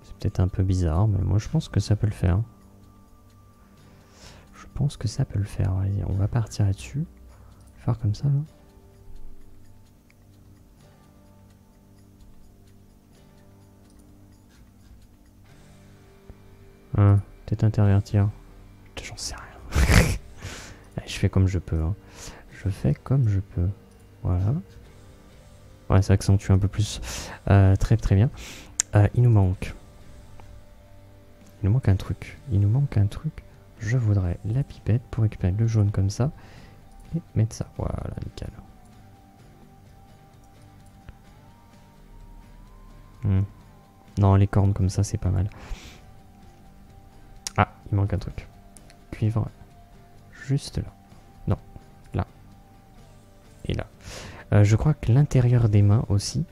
C'est peut-être un peu bizarre, mais moi je pense que ça peut le faire. Je pense que ça peut le faire. Allez, on va partir là-dessus. Faire comme ça, là. Peut-être intervertir. J'en sais rien. Allez, je fais comme je peux. Hein. Je fais comme je peux. Voilà. Ouais, ça accentue un peu plus. Très très bien. Il nous manque un truc. Je voudrais la pipette pour récupérer le jaune comme ça. Et mettre ça. Voilà, nickel. Non, les cornes comme ça, c'est pas mal. Ah, il manque un truc. Cuivre. Juste là. Non, là. Et là. Je crois que l'intérieur des mains aussi.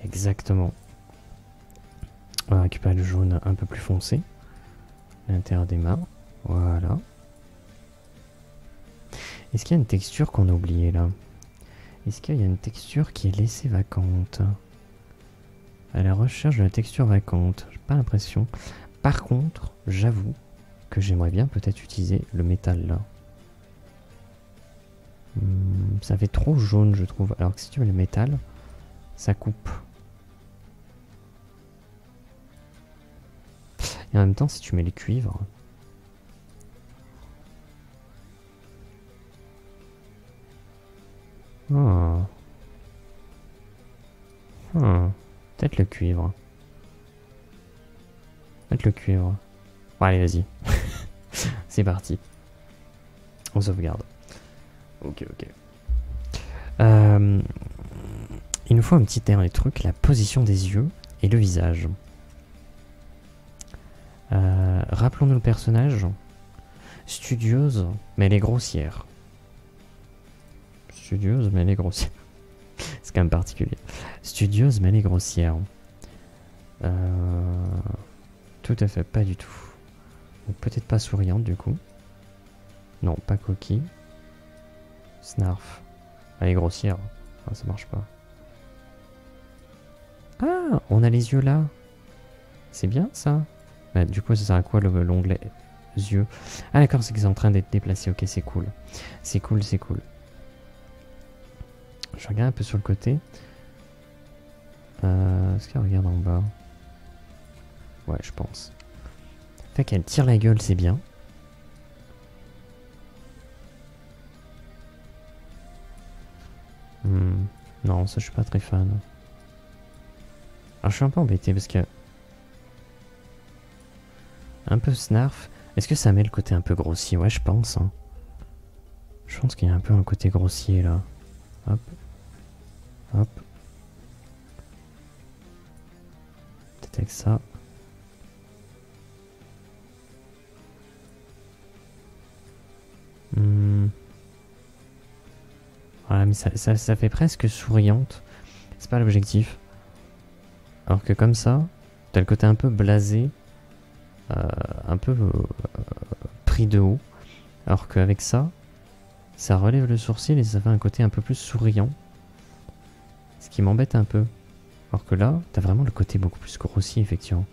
Exactement. On va récupérer le jaune un peu plus foncé. L'intérieur des mains. Voilà. Est-ce qu'il y a une texture qu'on a oubliée là? Est-ce qu'il y a une texture qui est laissée vacante? À la recherche de la texture vacante. J'ai pas l'impression. Par contre, j'avoue que j'aimerais bien peut-être utiliser le métal là. Ça fait trop jaune, je trouve. Alors que si tu veux le métal, ça coupe. Et en même temps, si tu mets les cuivres... Oh. Peut-être le cuivre. Bon, allez, vas-y. C'est parti. On sauvegarde. Ok. Il nous faut un petit dernier truc, la position des yeux et le visage. Rappelons-nous le personnage. Studieuse, mais elle est grossière. C'est quand même particulier. Studieuse, mais elle est grossière. Tout à fait, pas du tout. Peut-être pas souriante du coup. Non, pas coquille. Snarf. Elle est grossière. Ah, ça marche pas. Ah, on a les yeux là. C'est bien ça. Bah, du coup, ça sert à quoi l'onglet yeux? Ah d'accord, c'est qu'ils sont en train d'être déplacés. Ok, c'est cool. C'est cool, c'est cool. Je regarde un peu sur le côté. Est-ce qu'elle regarde en bas? Ouais, je pense. Fait qu'elle tire la gueule, c'est bien. Non, ça je suis pas très fan. Alors je suis un peu embêté parce que... Un peu snarf. Est-ce que ça met le côté un peu grossier? Ouais, je pense. Hein. Je pense qu'il y a un peu un côté grossier là. Hop. Hop. Peut-être avec ça. Ouais, mais ça fait presque souriante. C'est pas l'objectif. Alors que comme ça, t'as le côté un peu blasé. Un peu pris de haut. Alors qu'avec ça, ça relève le sourcil et ça fait un côté un peu plus souriant. Ce qui m'embête un peu. Alors que là, t'as vraiment le côté beaucoup plus grossier, effectivement.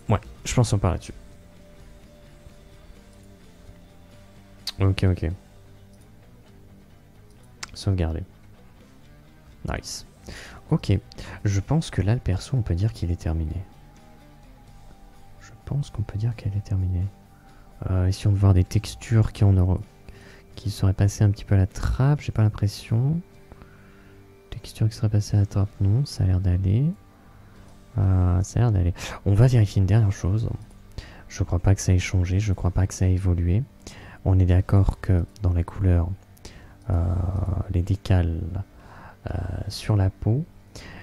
Ouais, je pense qu'on part là-dessus. Ok, ok. Sauvegarder. Nice. Ok. Je pense que là, le perso, on peut dire qu'il est terminé. Je pense qu'on peut dire qu'elle est terminée. Essayons de voir des textures qui seraient passées un petit peu à la trappe. J'ai pas l'impression. Texture qui serait passée à la trappe, non. Ça a l'air d'aller. Ça a l'air d'aller. On va vérifier une dernière chose. Je crois pas que ça ait changé. Je crois pas que ça ait évolué. On est d'accord que dans la couleur, les décales sur la peau,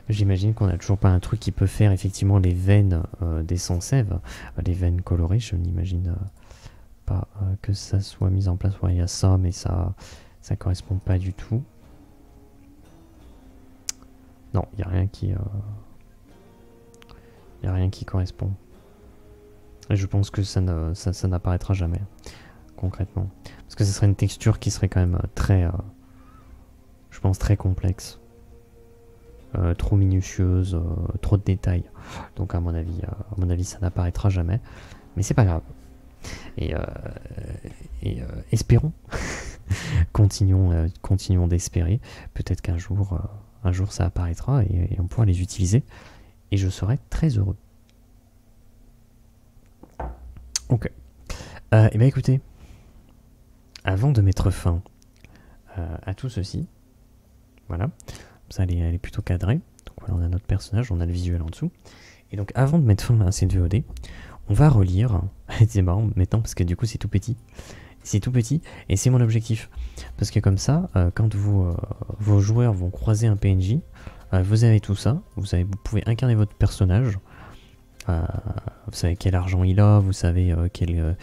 j'imagine qu'on n'a toujours pas un truc qui peut faire effectivement les veines des sans-sève, les veines colorées. Je n'imagine pas que ça soit mis en place. Ouais, il y a ça, mais ça correspond pas du tout. Non, il n'y a rien qui... il n'y a rien qui correspond. Et je pense que ça n'apparaîtra jamais, concrètement. Parce que ce serait une texture qui serait quand même très... je pense très complexe. Trop minutieuse, trop de détails. Donc à mon avis ça n'apparaîtra jamais. Mais c'est pas grave. Et espérons. Continuons d'espérer. Peut-être qu'un jour, ça apparaîtra et on pourra les utiliser. Et je serai très heureux. Ok. Et bien écoutez, avant de mettre fin à tout ceci, voilà, ça elle est plutôt cadrée. Donc voilà, on a notre personnage, on a le visuel en dessous. Et donc avant de mettre fin à cette VOD, on va relire. C'est marrant maintenant parce que du coup c'est tout petit. C'est tout petit et c'est mon objectif. Parce que comme ça, quand vos joueurs vont croiser un PNJ, vous avez tout ça, vous pouvez incarner votre personnage, vous savez quel argent il a, vous savez quel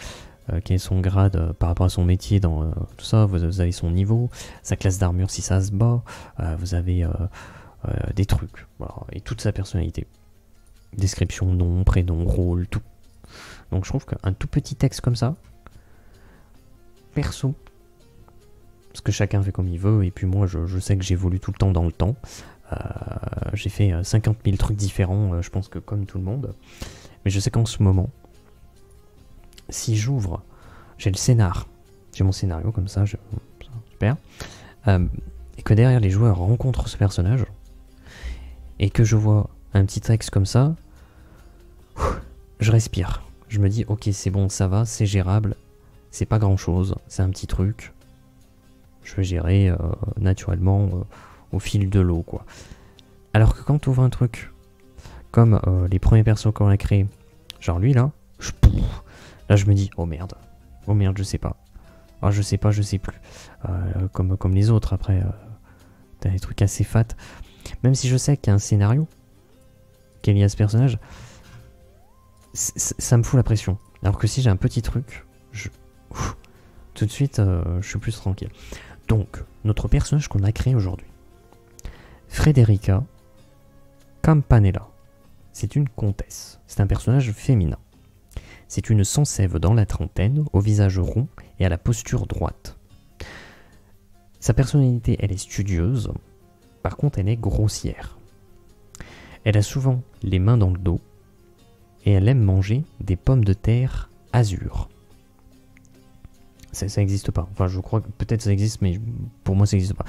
est son grade par rapport à son métier dans tout ça, vous avez son niveau, sa classe d'armure si ça se bat, vous avez des trucs, voilà, et toute sa personnalité. Description, nom, prénom, rôle, tout. Donc je trouve qu'un tout petit texte comme ça, perso, parce que chacun fait comme il veut, et puis moi je sais que j'évolue tout le temps dans le temps. J'ai fait 50 000 trucs différents, je pense que comme tout le monde. Mais je sais qu'en ce moment, si j'ouvre, j'ai le scénar, j'ai mon scénario comme ça, super, et que derrière les joueurs rencontrent ce personnage, et que je vois un petit texte comme ça, je respire. Je me dis, ok, c'est bon, ça va, c'est gérable, c'est pas grand chose, c'est un petit truc, je vais gérer naturellement au fil de l'eau, quoi. Alors que quand tu ouvres un truc comme les premiers persos qu'on a créés, genre lui là, là je me dis, oh merde, je sais pas. Ah, je sais pas, je sais plus. Comme les autres, après, t'as des trucs assez fat. Même si je sais qu'il y a un scénario qui est lié à ce personnage, ça me fout la pression. Alors que si j'ai un petit truc, tout de suite, je suis plus tranquille. Donc, notre personnage qu'on a créé aujourd'hui, Frederica Campanella. C'est une comtesse. C'est un personnage féminin. C'est une Sansève dans la trentaine, au visage rond et à la posture droite. Sa personnalité, elle est studieuse. Par contre, elle est grossière. Elle a souvent les mains dans le dos et elle aime manger des pommes de terre azur. Ça n'existe pas. Enfin, je crois que peut-être ça existe, mais pour moi, ça n'existe pas.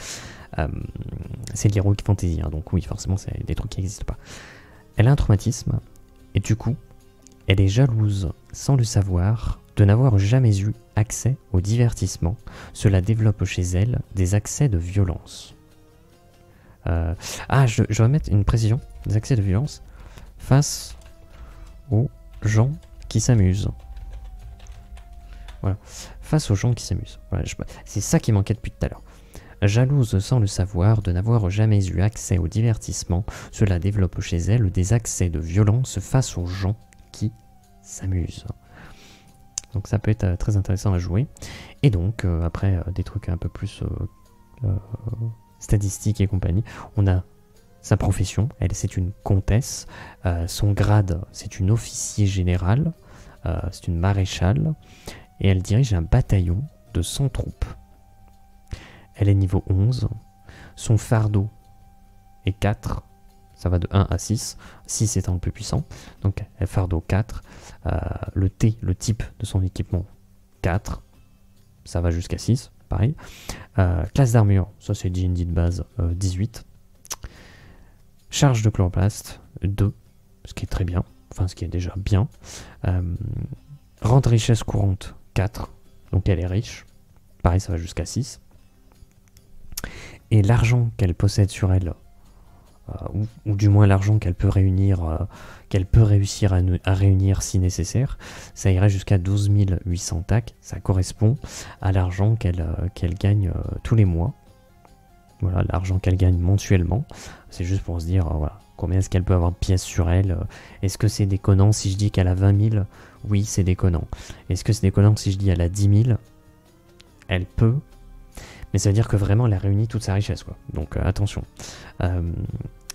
C'est de l'heroic fantasy, hein, donc oui, forcément, c'est des trucs qui n'existent pas. Elle a un traumatisme, et du coup, elle est jalouse, sans le savoir, de n'avoir jamais eu accès au divertissement. Cela développe chez elle des accès de violence. Je vais mettre une précision, des accès de violence face aux gens qui s'amusent. Voilà, face aux gens qui s'amusent. Voilà, c'est ça qui manquait depuis tout à l'heure. Jalouse sans le savoir de n'avoir jamais eu accès au divertissement, cela développe chez elle des accès de violence face aux gens qui s'amusent. Donc ça peut être très intéressant à jouer. Et donc, après des trucs un peu plus statistiques et compagnie, on a sa profession, elle c'est une comtesse, son grade c'est une officier générale, c'est une maréchale, et elle dirige un bataillon de 100 troupes. Elle est niveau 11, son fardeau est 4, ça va de 1 à 6, 6 étant le plus puissant, donc elle fardeau 4, le type de son équipement 4, ça va jusqu'à 6, pareil. Classe d'armure, ça c'est D&D de base, 18. Charge de chloroplaste, 2, ce qui est très bien, enfin ce qui est déjà bien. Rang de richesse courante, 4, donc elle est riche, pareil ça va jusqu'à 6. Et l'argent qu'elle possède sur elle, ou du moins l'argent qu'elle peut réunir, qu'elle peut réussir à réunir si nécessaire, ça irait jusqu'à 12 800 tacs. Ça correspond à l'argent qu'elle gagne tous les mois. Voilà, l'argent qu'elle gagne mensuellement. C'est juste pour se dire, voilà, combien est-ce qu'elle peut avoir de pièces sur elle. Est-ce que c'est déconnant si je dis qu'elle a 20 000? Oui, c'est déconnant. Est-ce que c'est déconnant si je dis qu'elle a 10 000? Elle peut. Mais ça veut dire que vraiment elle a réuni toute sa richesse, quoi. Donc attention.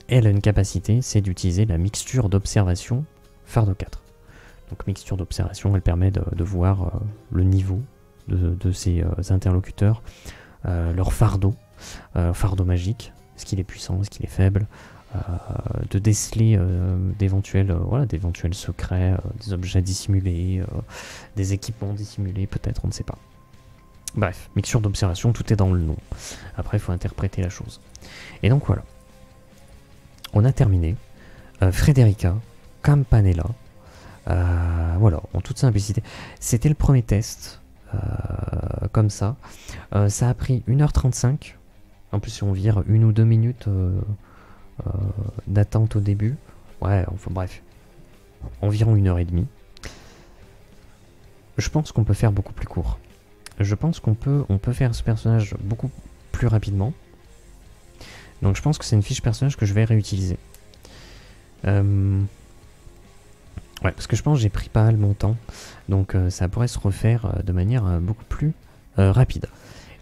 Elle a une capacité, c'est d'utiliser la mixture d'observation fardeau 4. Donc mixture d'observation, elle permet de voir le niveau de ses interlocuteurs, leur fardeau magique, est-ce qu'il est puissant, est-ce qu'il est faible, de déceler d'éventuels secrets, des objets dissimulés, des équipements dissimulés peut-être, on ne sait pas. Bref, mixture d'observation, tout est dans le nom. Après, il faut interpréter la chose. Et donc voilà. On a terminé. Frederica Campanella. Voilà, en toute simplicité. C'était le premier test. Comme ça. Ça a pris 1h35. En plus, si on vire 1 ou 2 minutes d'attente au début. Ouais, enfin bref. Environ 1h30. Je pense qu'on peut faire beaucoup plus court. Je pense qu'on peut faire ce personnage beaucoup plus rapidement. Donc je pense que c'est une fiche personnage que je vais réutiliser. Ouais, parce que je pense que j'ai pris pas mal mon temps. Donc ça pourrait se refaire de manière beaucoup plus rapide.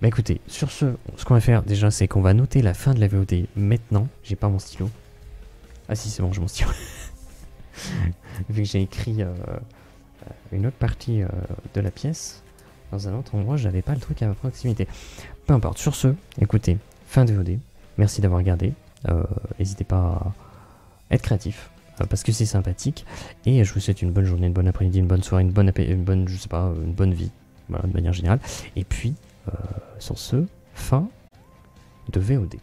Bah écoutez, sur ce qu'on va faire déjà, c'est qu'on va noter la fin de la VOD maintenant. J'ai pas mon stylo. Ah si, c'est bon, j'ai mon stylo. Vu que j'ai écrit une autre partie de la pièce. Dans un autre endroit, j'avais pas le truc à ma proximité. Peu importe, sur ce, écoutez, fin de VOD. Merci d'avoir regardé. N'hésitez pas à être créatif, parce que c'est sympathique. Et je vous souhaite une bonne journée, une bonne après-midi, une bonne soirée, une bonne, je sais pas, une bonne vie, voilà, de manière générale. Et puis, sur ce, fin de VOD.